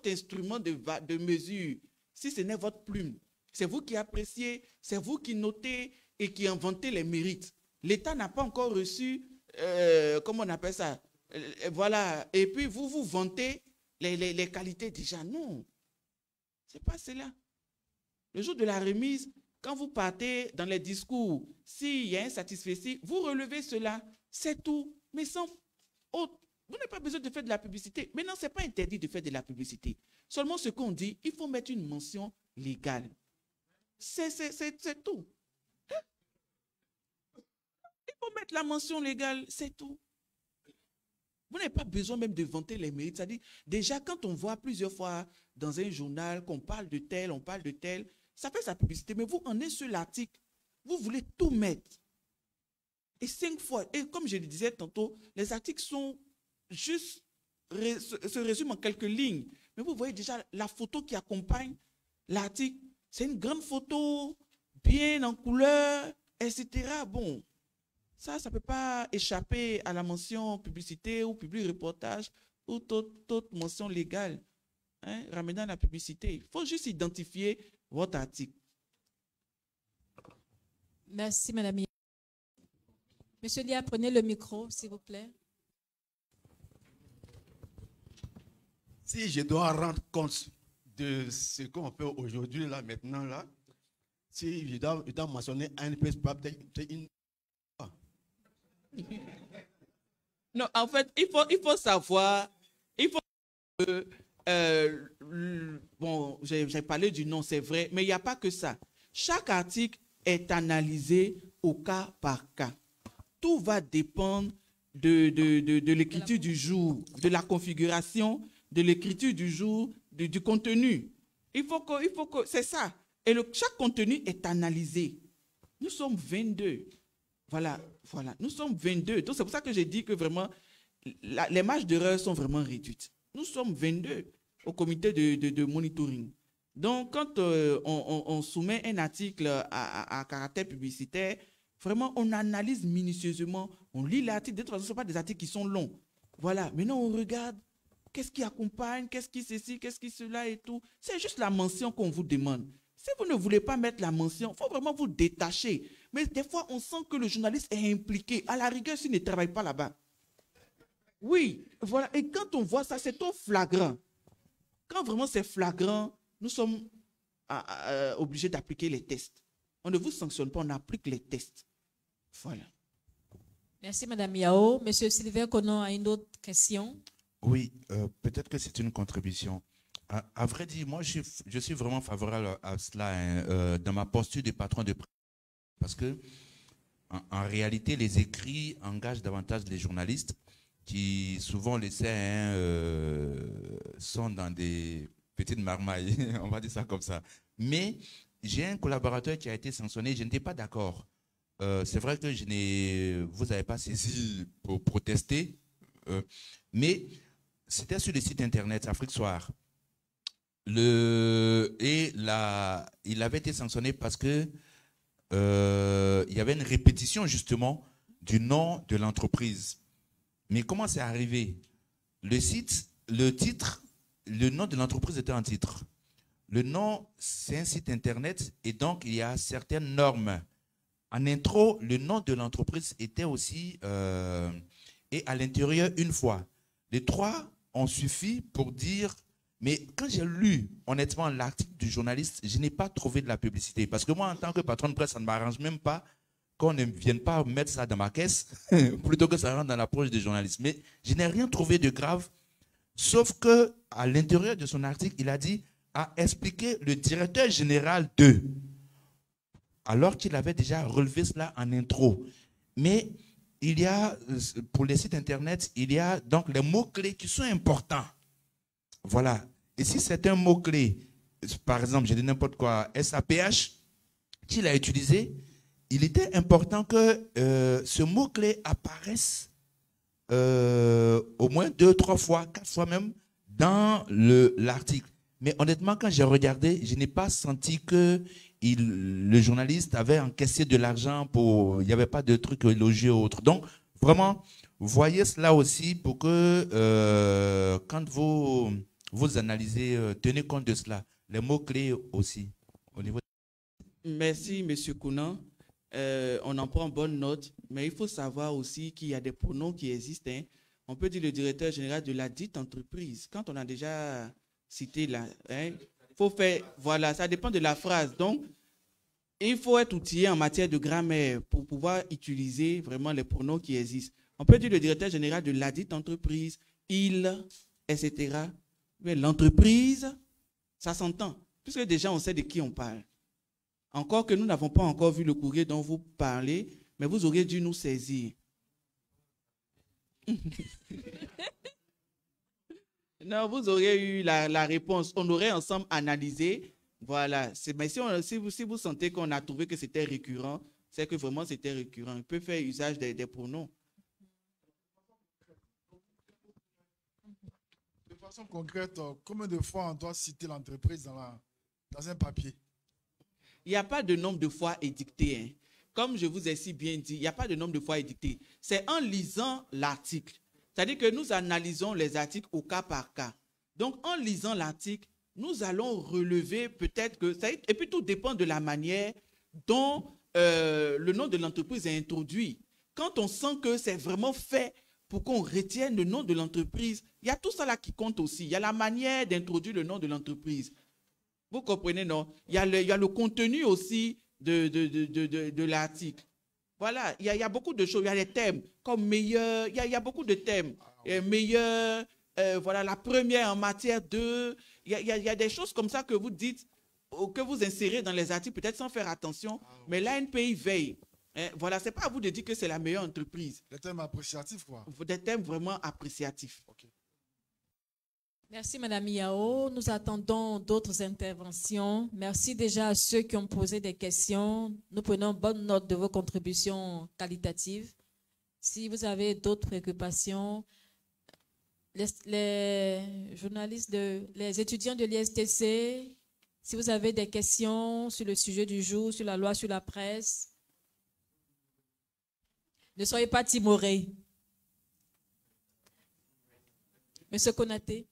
instruments de mesure, si ce n'est votre plume. C'est vous qui appréciez, c'est vous qui notez et qui inventez les mérites. L'État n'a pas encore reçu, comment on appelle ça, voilà, et puis vous vantez les qualités déjà. Non, ce n'est pas cela. Le jour de la remise, quand vous partez dans les discours, s'il y a un satisfait, vous relevez cela, c'est tout, mais sans autre. Vous n'avez pas besoin de faire de la publicité. Maintenant, ce n'est pas interdit de faire de la publicité. Seulement ce qu'on dit, il faut mettre une mention légale. C'est tout. Il faut mettre la mention légale, c'est tout. Vous n'avez pas besoin même de vanter les mérites. C'est-à-dire, déjà, quand on voit plusieurs fois dans un journal qu'on parle de tel, on parle de tel, ça fait sa publicité. Mais vous, en êtes sur l'article, vous voulez tout mettre. Et 5 fois, et comme je le disais tantôt, les articles sont juste, se résument en quelques lignes. Mais vous voyez déjà la photo qui accompagne l'article. C'est une grande photo, bien en couleur, etc. Bon, ça ne peut pas échapper à la mention publicité ou public-reportage ou toute mention légale ramenant la publicité. Il faut juste identifier votre article. Merci, Madame. Monsieur Lia, prenez le micro, s'il vous plaît. Si je dois rendre compte de ce qu'on fait aujourd'hui, là, maintenant, là, si je dois mentionner un peu, peut-être une... Non, en fait, il faut savoir, bon, j'ai parlé du nom, c'est vrai, mais il n'y a pas que ça. Chaque article est analysé au cas par cas. Tout va dépendre de l'écriture du jour, de la configuration, de l'écriture du jour, du contenu. Il faut que c'est ça. Et chaque contenu est analysé. Nous sommes 22. Voilà. Nous sommes 22. Donc, c'est pour ça que j'ai dit que vraiment, les marges d'erreur sont vraiment réduites. Nous sommes 22 au comité de monitoring. Donc, quand on soumet un article à caractère publicitaire, vraiment, on analyse minutieusement, on lit l'article. De toute façon, ce ne sont pas des articles qui sont longs. Voilà, maintenant on regarde, qu'est-ce qui accompagne, qu'est-ce qui ceci, qu'est-ce qui cela et tout. C'est juste la mention qu'on vous demande. Si vous ne voulez pas mettre la mention, il faut vraiment vous détacher. Mais des fois, on sent que le journaliste est impliqué. À la rigueur, s'il ne travaille pas là-bas. Oui, voilà. Et quand on voit ça, c'est trop flagrant. Quand vraiment c'est flagrant, nous sommes obligés d'appliquer les tests. On ne vous sanctionne pas, on applique les tests. Voilà. Merci, Madame Yao. Monsieur Sylvain Conon a une autre question. Oui, peut-être que c'est une contribution. À vrai dire, moi, je suis vraiment favorable à cela hein, dans ma posture de patron de presse. Parce que, en réalité, les écrits engagent davantage les journalistes qui, souvent, les sont dans des petites marmailles, on va dire ça comme ça. Mais j'ai un collaborateur qui a été sanctionné, je n'étais pas d'accord. C'est vrai que vous n'avez pas saisi pour protester, mais c'était sur le site internet Afrique Soir. Il avait été sanctionné parce que il y avait une répétition justement du nom de l'entreprise. Mais comment c'est arrivé? Le titre, le nom de l'entreprise était en titre. Le nom, c'est un site internet et donc il y a certaines normes. En intro, le nom de l'entreprise était aussi et à l'intérieur une fois. Les trois ont suffi pour dire. Mais quand j'ai lu, honnêtement, l'article du journaliste, je n'ai pas trouvé de la publicité. Parce que moi, en tant que patron de presse, ça ne m'arrange même pas qu'on ne vienne pas mettre ça dans ma caisse, plutôt que ça rentre dans la poche des journalistes. Mais je n'ai rien trouvé de grave, sauf qu'à l'intérieur de son article, il a dit, a expliqué le directeur général de, alors qu'il avait déjà relevé cela en intro. Mais il y a, pour les sites internet, il y a donc les mots-clés qui sont importants. Voilà. Et si c'est un mot-clé, par exemple, je dis n'importe quoi, SAPH, qu'il a utilisé, il était important que ce mot-clé apparaisse au moins 2, 3 fois, 4 fois même dans l'article. Mais honnêtement, quand j'ai regardé, je n'ai pas senti que le journaliste avait encaissé de l'argent pour... Il n'y avait pas de trucs élogieux ou autre. Donc, vraiment, voyez cela aussi pour que quand vous analysez, tenez compte de cela. Les mots-clés aussi. Au niveau... Merci, M. Kounan. On en prend bonne note, mais il faut savoir aussi qu'il y a des pronoms qui existent. Hein. On peut dire le directeur général de la dite entreprise. Quand on a déjà cité là, hein, faut faire, voilà, ça dépend de la phrase. Donc, il faut être outillé en matière de grammaire pour pouvoir utiliser vraiment les pronoms qui existent. On peut dire le directeur général de la dite entreprise, il, etc. Mais l'entreprise, ça s'entend, puisque déjà on sait de qui on parle. Encore que nous n'avons pas encore vu le courrier dont vous parlez, mais vous auriez dû nous saisir. Non, vous auriez eu la réponse. On aurait ensemble analysé. Voilà. Mais si vous sentez qu'on a trouvé que c'était récurrent, c'est que vraiment c'était récurrent. Il peut faire usage des pronoms. De façon concrète, combien de fois on doit citer l'entreprise dans un papier? Il n'y a pas de nombre de fois édicté. Hein. Comme je vous ai si bien dit, il n'y a pas de nombre de fois édicté. C'est en lisant l'article. C'est-à-dire que nous analysons les articles au cas par cas. Donc, en lisant l'article, nous allons relever peut-être que... Et puis, tout dépend de la manière dont le nom de l'entreprise est introduit. Quand on sent que c'est vraiment fait pour qu'on retienne le nom de l'entreprise, il y a tout ça là qui compte aussi. Il y a la manière d'introduire le nom de l'entreprise. Vous comprenez, non? Il y a le contenu aussi de l'article. Voilà, il y a beaucoup de choses. Il y a des thèmes comme meilleur. Il y a beaucoup de thèmes. Meilleur, voilà, la première en matière de... Il y a des choses comme ça que vous dites, que vous insérez dans les articles, peut-être sans faire attention. Mais l'ANPI veille. Voilà, ce n'est pas à vous de dire que c'est la meilleure entreprise. Des thèmes appréciatifs, quoi. Des thèmes vraiment appréciatifs. Okay. Merci, Madame Yao. Nous attendons d'autres interventions. Merci déjà à ceux qui ont posé des questions. Nous prenons bonne note de vos contributions qualitatives. Si vous avez d'autres préoccupations, les journalistes, les étudiants de l'ISTC, si vous avez des questions sur le sujet du jour, sur la loi, sur la presse, ne soyez pas timorés. Monsieur Konaté.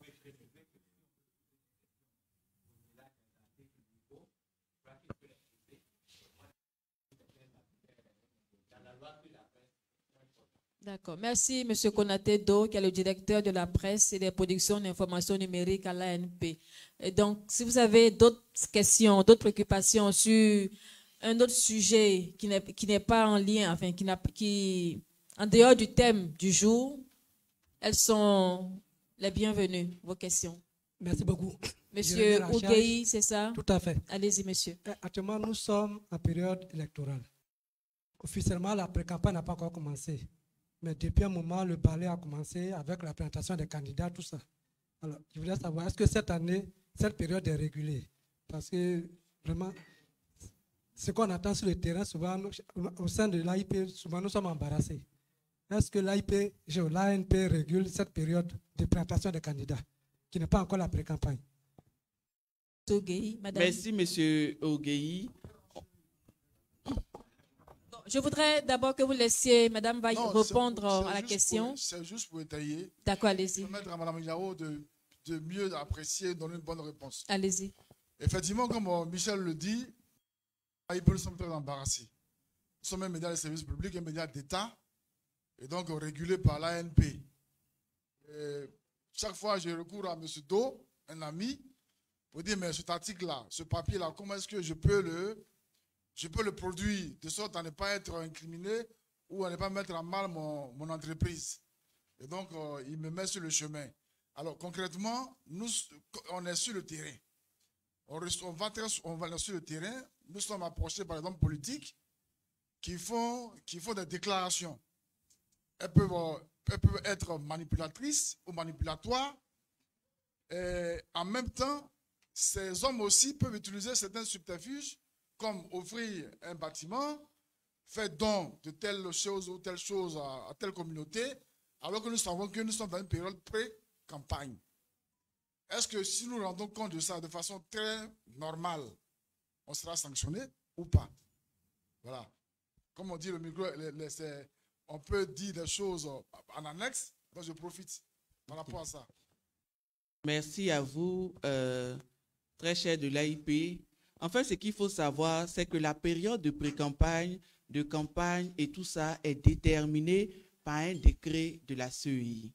D'accord. Merci, Monsieur Konaté Do, qui est le directeur de la presse et des productions d'information numérique à l'ANP. Et donc, si vous avez d'autres questions, d'autres préoccupations sur un autre sujet qui n'est pas en lien, enfin, qui en dehors du thème du jour, elles sont les bienvenues, vos questions. Merci beaucoup. Monsieur Ogueyi, c'est ça? Tout à fait. Allez-y, monsieur. Actuellement, nous sommes en période électorale. Officiellement, la pré-campagne n'a pas encore commencé. Mais depuis un moment, le balai a commencé avec la présentation des candidats, tout ça. Alors, je voulais savoir, est-ce que cette année, cette période est régulée? Parce que vraiment, ce qu'on attend sur le terrain, souvent, au sein de l'AIP, souvent, nous sommes embarrassés. Est-ce que l'ANP régule cette période de présentation des candidats, qui n'est pas encore la pré-campagne? Merci, M. Ogueyi. Je voudrais d'abord que vous laissiez Madame Vaille répondre à la question. C'est juste pour étayer. D'accord, allez-y. Permettre à Mme Yao de mieux apprécier et donner une bonne réponse. Allez-y. Effectivement, comme Michel le dit, nous sommes très embarrassés. Nous sommes un média de service public, un média d'État, et donc régulé par l'ANP. Chaque fois, je recours à M. Do, un ami, pour dire, mais cet article-là, ce papier-là, comment est-ce que je peux le produire de sorte à ne pas être incriminé ou à ne pas mettre à mal mon entreprise. Et donc, il me met sur le chemin. Alors, concrètement, on est sur le terrain. On va sur le terrain. Nous sommes approchés par des hommes politiques qui font des déclarations. Elles peuvent être manipulatrices ou manipulatoires. Et en même temps, ces hommes aussi peuvent utiliser certains subterfuges comme offrir un bâtiment, faire don de telle chose ou telle chose à telle communauté, alors que nous savons que nous sommes dans une période pré-campagne. Est-ce que si nous rendons compte de ça de façon très normale, on sera sanctionné ou pas? Voilà. Comme on dit, le micro, on peut dire des choses en annexe, donc je profite par rapport à ça. Merci à vous, très cher de l'AIP. En fait, ce qu'il faut savoir, c'est que la période de pré-campagne, de campagne et tout ça est déterminée par un décret de la CEI.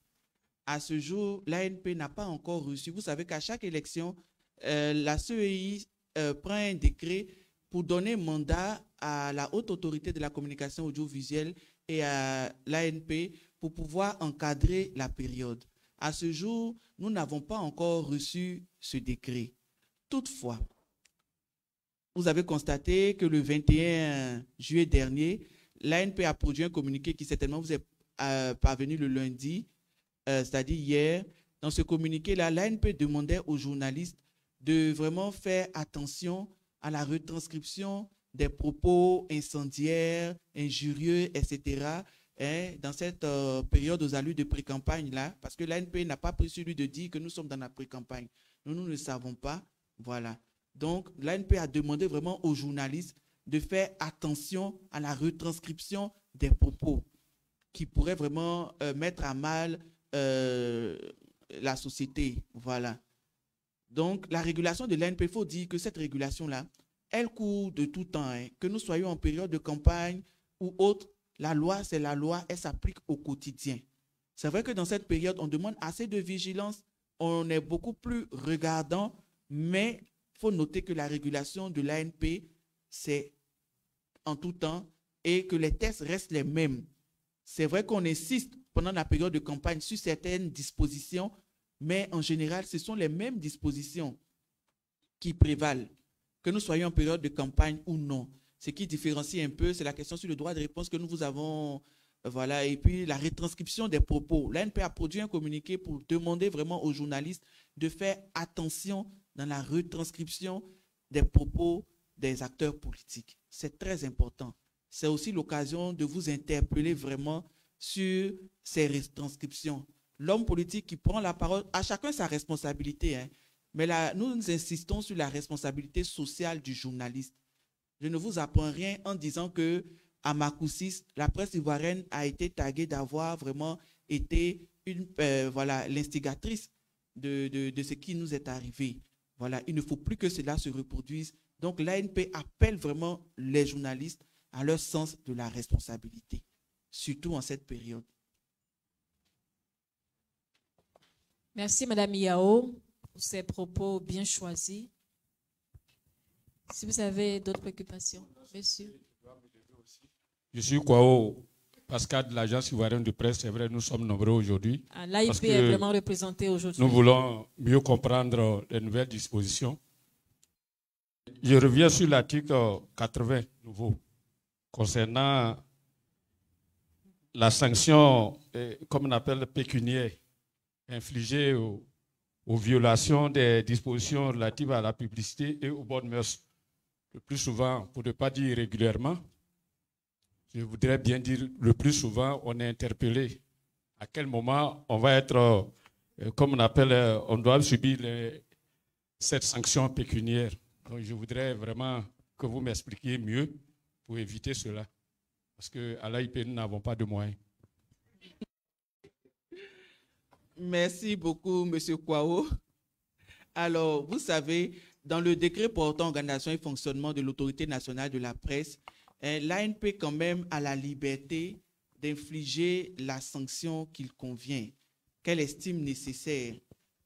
À ce jour, l'ANP n'a pas encore reçu. Vous savez qu'à chaque élection, la CEI prend un décret pour donner mandat à la haute autorité de la communication audiovisuelle et à l'ANP pour pouvoir encadrer la période. À ce jour, nous n'avons pas encore reçu ce décret. Toutefois, vous avez constaté que le 21 juillet dernier, l'ANP a produit un communiqué qui certainement vous est parvenu le lundi, c'est-à-dire hier. Dans ce communiqué-là, l'ANP demandait aux journalistes de vraiment faire attention à la retranscription des propos incendiaires, injurieux, etc., dans cette période aux allures de pré-campagne-là, parce que l'ANP n'a pas pris celui de dire que nous sommes dans la pré-campagne. Nous ne le savons pas. Voilà. Donc, l'ANP a demandé vraiment aux journalistes de faire attention à la retranscription des propos qui pourraient vraiment mettre à mal la société. Voilà. Donc, la régulation de l'ANP, il faut dire que cette régulation-là, elle court de tout temps. Que nous soyons en période de campagne ou autre, la loi, c'est la loi, elle s'applique au quotidien. C'est vrai que dans cette période, on demande assez de vigilance, on est beaucoup plus regardant, mais il faut noter que la régulation de l'ANP, c'est en tout temps et que les tests restent les mêmes. C'est vrai qu'on insiste pendant la période de campagne sur certaines dispositions, mais en général, ce sont les mêmes dispositions qui prévalent, que nous soyons en période de campagne ou non. Ce qui différencie un peu, c'est la question sur le droit de réponse que nous vous avons, voilà, et puis la retranscription des propos. L'ANP a produit un communiqué pour demander vraiment aux journalistes de faire attention dans la retranscription des propos des acteurs politiques. C'est très important. C'est aussi l'occasion de vous interpeller vraiment sur ces retranscriptions. L'homme politique qui prend la parole, à chacun sa responsabilité, mais là, nous insistons sur la responsabilité sociale du journaliste. Je ne vous apprends rien en disant que à Makoussis, la presse ivoirienne a été taguée d'avoir vraiment été voilà, l'instigatrice de ce qui nous est arrivé. Voilà, il ne faut plus que cela se reproduise. Donc l'ANP appelle vraiment les journalistes à leur sens de la responsabilité, surtout en cette période. Merci Madame Yao pour ces propos bien choisis. Si vous avez d'autres préoccupations, monsieur. Je suis Kwao Pascal de l'Agence ivoirienne de presse. C'est vrai, nous sommes nombreux aujourd'hui. L'AIP est vraiment représenté aujourd'hui. Nous voulons mieux comprendre les nouvelles dispositions. Je reviens sur l'article 80 nouveau concernant la sanction, comme on appelle pécuniaire, infligée aux violations des dispositions relatives à la publicité et aux bonnes mœurs. Le plus souvent, pour ne pas dire régulièrement, je voudrais bien dire le plus souvent, on est interpellé. À quel moment on va être, comme on appelle, on doit subir cette sanction pécuniaire. Donc je voudrais vraiment que vous m'expliquiez mieux pour éviter cela. Parce qu'à l'AIP, nous n'avons pas de moyens. Merci beaucoup, M. Kwao. Alors, vous savez, dans le décret portant organisation et fonctionnement de l'autorité nationale de la presse, l'ANP quand même a la liberté d'infliger la sanction qu'il convient, qu'elle estime nécessaire.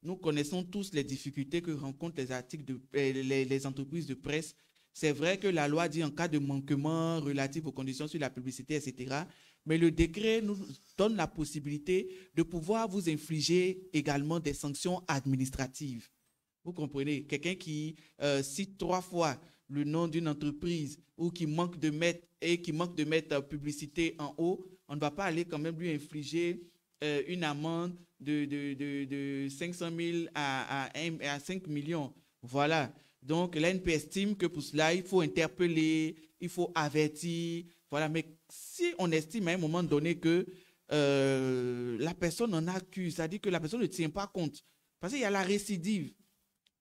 Nous connaissons tous les difficultés que rencontrent les entreprises de presse. C'est vrai que la loi dit en cas de manquement relatif aux conditions sur la publicité, etc., mais le décret nous donne la possibilité de pouvoir vous infliger également des sanctions administratives. Vous comprenez? Quelqu'un qui cite 3 fois le nom d'une entreprise ou qui manque de mettre publicité en haut, on ne va pas aller quand même lui infliger une amende de 500 000 à 5 millions. Voilà. Donc, l'ANP estime que pour cela, il faut interpeller, il faut avertir. Voilà. Mais si on estime à un moment donné que la personne en accuse, c'est-à-dire que la personne ne tient pas compte, parce qu'il y a la récidive.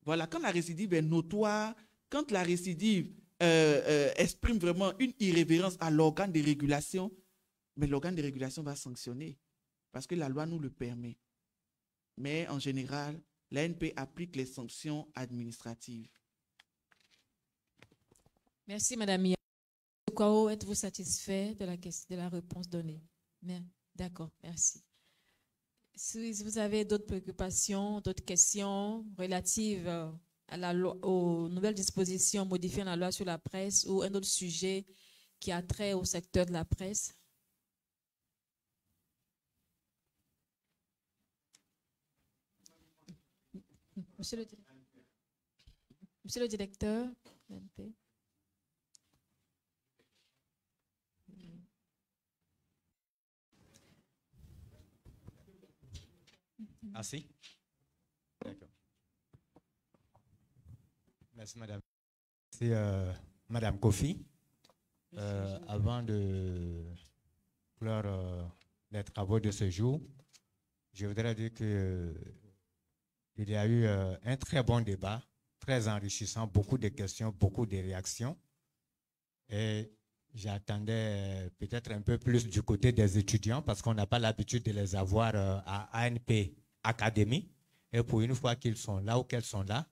Voilà. Quand la récidive est notoire, quand la récidive exprime vraiment une irrévérence à l'organe de régulation, mais l'organe de régulation va sanctionner parce que la loi nous le permet. Mais en général, l'ANP applique les sanctions administratives. Merci, Madame Yao. Kwao, êtes-vous satisfait de la réponse donnée? D'accord, merci. Si vous avez d'autres préoccupations, d'autres questions relatives aux nouvelles dispositions modifiant la loi sur la presse ou un autre sujet qui a trait au secteur de la presse? Monsieur le directeur, l'ANP. Merci. D'accord. Merci, madame. C'est madame Kofi. Avant de clore les travaux de ce jour, je voudrais dire que il y a eu un très bon débat, très enrichissant, beaucoup de questions, beaucoup de réactions. Et j'attendais peut-être un peu plus du côté des étudiants parce qu'on n'a pas l'habitude de les avoir à ANP Académie. Et pour une fois qu'ils sont là ou qu'elles sont là,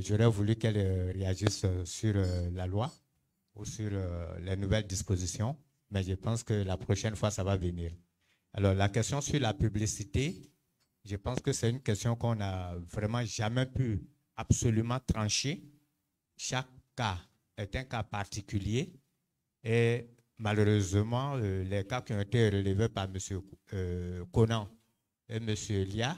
j'aurais voulu qu'elles réagissent sur la loi ou sur les nouvelles dispositions. Mais je pense que la prochaine fois, ça va venir. Alors, la question sur la publicité, je pense que c'est une question qu'on n'a vraiment jamais pu absolument trancher. Chaque cas est un cas particulier et malheureusement, les cas qui ont été relevés par M. Conan et M. Lia,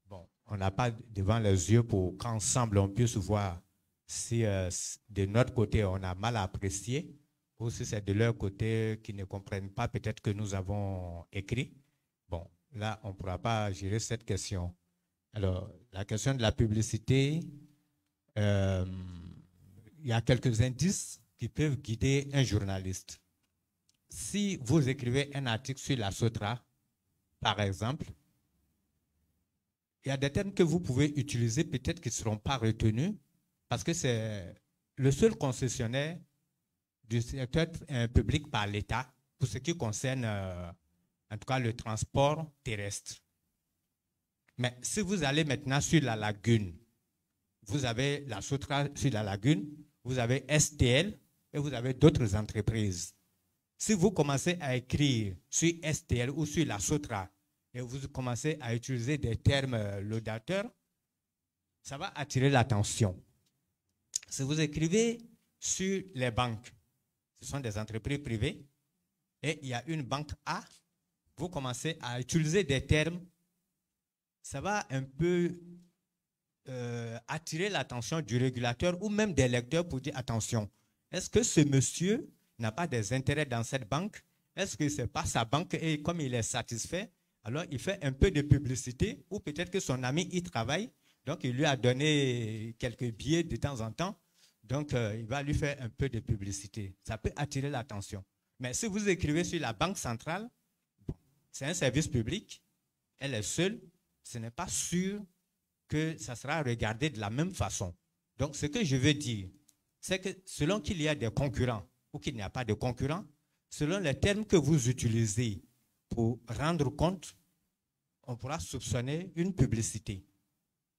bon, on n'a pas devant les yeux pour qu'ensemble on puisse voir si de notre côté on a mal apprécié ou si c'est de leur côté qui ne comprennent pas peut-être que nous avons écrit. Bon, là, on ne pourra pas gérer cette question. Alors, la question de la publicité, il y a quelques indices qui peuvent guider un journaliste. Si vous écrivez un article sur la Sotra, par exemple, il y a des termes que vous pouvez utiliser, peut-être qui ne seront pas retenus, parce que c'est le seul concessionnaire du secteur public par l'État pour ce qui concerne en tout cas le transport terrestre. Mais si vous allez maintenant sur la lagune, vous avez la Sotra sur la lagune, vous avez STL et vous avez d'autres entreprises. Si vous commencez à écrire sur STL ou sur la Sotra et vous commencez à utiliser des termes laudateurs, ça va attirer l'attention. Si vous écrivez sur les banques, ce sont des entreprises privées, et il y a une banque A, vous commencez à utiliser des termes, ça va un peu attirer l'attention du régulateur ou même des lecteurs pour dire attention, est-ce que ce monsieur n'a pas des intérêts dans cette banque? Est-ce que ce n'est pas sa banque et comme il est satisfait, alors il fait un peu de publicité ou peut-être que son ami y travaille, donc il lui a donné quelques billets de temps en temps, donc il va lui faire un peu de publicité. Ça peut attirer l'attention. Mais si vous écrivez sur la banque centrale, bon, c'est un service public, elle est seule, ce n'est pas sûr que ça sera regardé de la même façon. Donc ce que je veux dire, c'est que selon qu'il y a des concurrents ou qu'il n'y a pas de concurrents, selon les termes que vous utilisez pour rendre compte, on pourra soupçonner une publicité.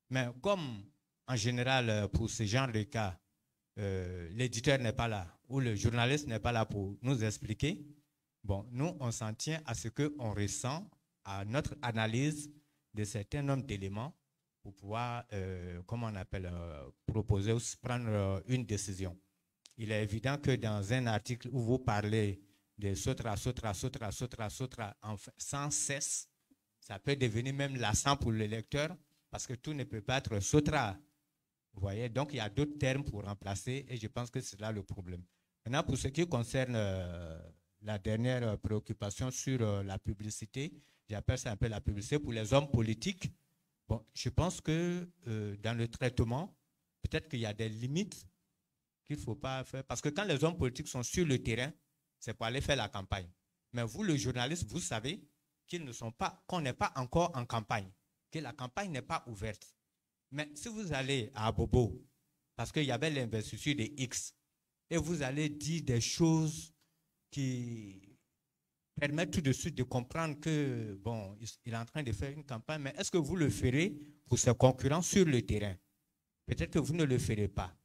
Mais comme en général pour ce genre de cas, l'éditeur n'est pas là ou le journaliste n'est pas là pour nous expliquer, bon, nous on s'en tient à ce qu'on ressent, à notre analyse de certains nombres d'éléments pour pouvoir, comment on appelle, proposer ou prendre une décision. Il est évident que dans un article où vous parlez de Sotra, sans cesse, ça peut devenir même lassant pour le lecteur parce que tout ne peut pas être Sotra. Vous voyez, donc il y a d'autres termes pour remplacer et je pense que c'est là le problème. Maintenant, pour ce qui concerne la dernière préoccupation sur la publicité, j'appelle ça un peu la publicité pour les hommes politiques. Bon, je pense que dans le traitement, peut-être qu'il y a des limites qu'il ne faut pas faire. Parce que quand les hommes politiques sont sur le terrain, c'est pour aller faire la campagne. Mais vous, le journaliste, vous savez qu'ils ne sont pas, qu'on n'est pas encore en campagne, que la campagne n'est pas ouverte. Mais si vous allez à Abobo, parce qu'il y avait l'investiture de X, et vous allez dire des choses qui permettent tout de suite de comprendre que, bon, il est en train de faire une campagne, mais est-ce que vous le ferez pour ses concurrents sur le terrain? Peut-être que vous ne le ferez pas.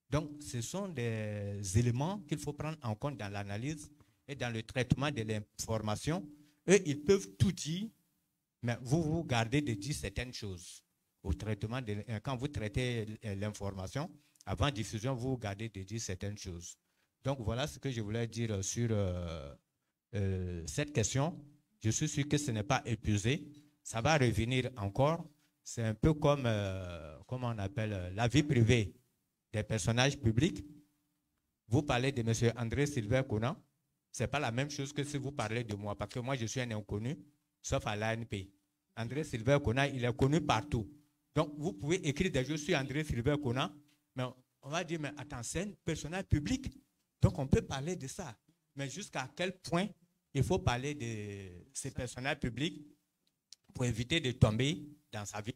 Donc, ce sont des éléments qu'il faut prendre en compte dans l'analyse et dans le traitement de l'information. Eux, ils peuvent tout dire, mais vous gardez de dire certaines choses. Au traitement quand vous traitez l'information, avant diffusion, vous gardez de dire certaines choses. Donc, voilà ce que je voulais dire sur cette question. Je suis sûr que ce n'est pas épuisé. Ça va revenir encore. C'est un peu comme, comment on appelle, la vie privée des personnages publics. Vous parlez de M. André Sylvain Conan, ce n'est pas la même chose que si vous parlez de moi, parce que moi, je suis un inconnu, sauf à l'ANP. André Sylvain Conan, il est connu partout. Donc, vous pouvez écrire des choses sur André Sylvain Conan, mais on va dire, mais attends, c'est un personnage public, donc on peut parler de ça. Mais jusqu'à quel point il faut parler de ces personnages publics pour éviter de tomber dans sa vie.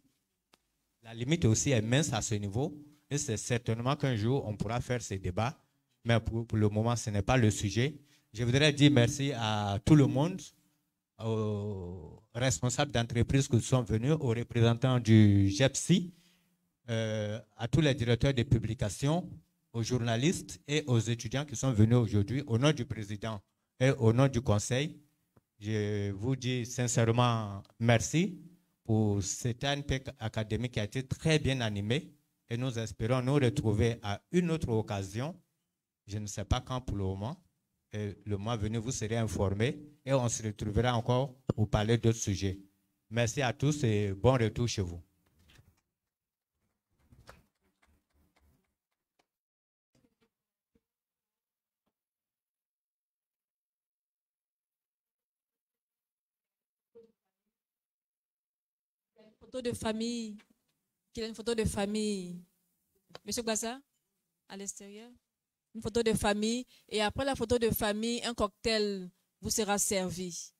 La limite aussi est mince à ce niveau. Et c'est certainement qu'un jour, on pourra faire ces débats. Mais pour le moment, ce n'est pas le sujet. Je voudrais dire merci à tout le monde, aux responsables d'entreprises qui sont venus, aux représentants du GEPSI, à tous les directeurs de publications, aux journalistes et aux étudiants qui sont venus aujourd'hui. Au nom du président et au nom du conseil, je vous dis sincèrement merci pour cette ANP académique qui a été très bien animée. Et nous espérons nous retrouver à une autre occasion. Je ne sais pas quand pour le moment. Et le mois venu, vous serez informés et on se retrouvera encore pour parler d'autres sujets. Merci à tous et bon retour chez vous. Une photo de famille. Qu'il a une photo de famille. Monsieur Gbassa, à l'extérieur. Une photo de famille. Et après la photo de famille, un cocktail vous sera servi.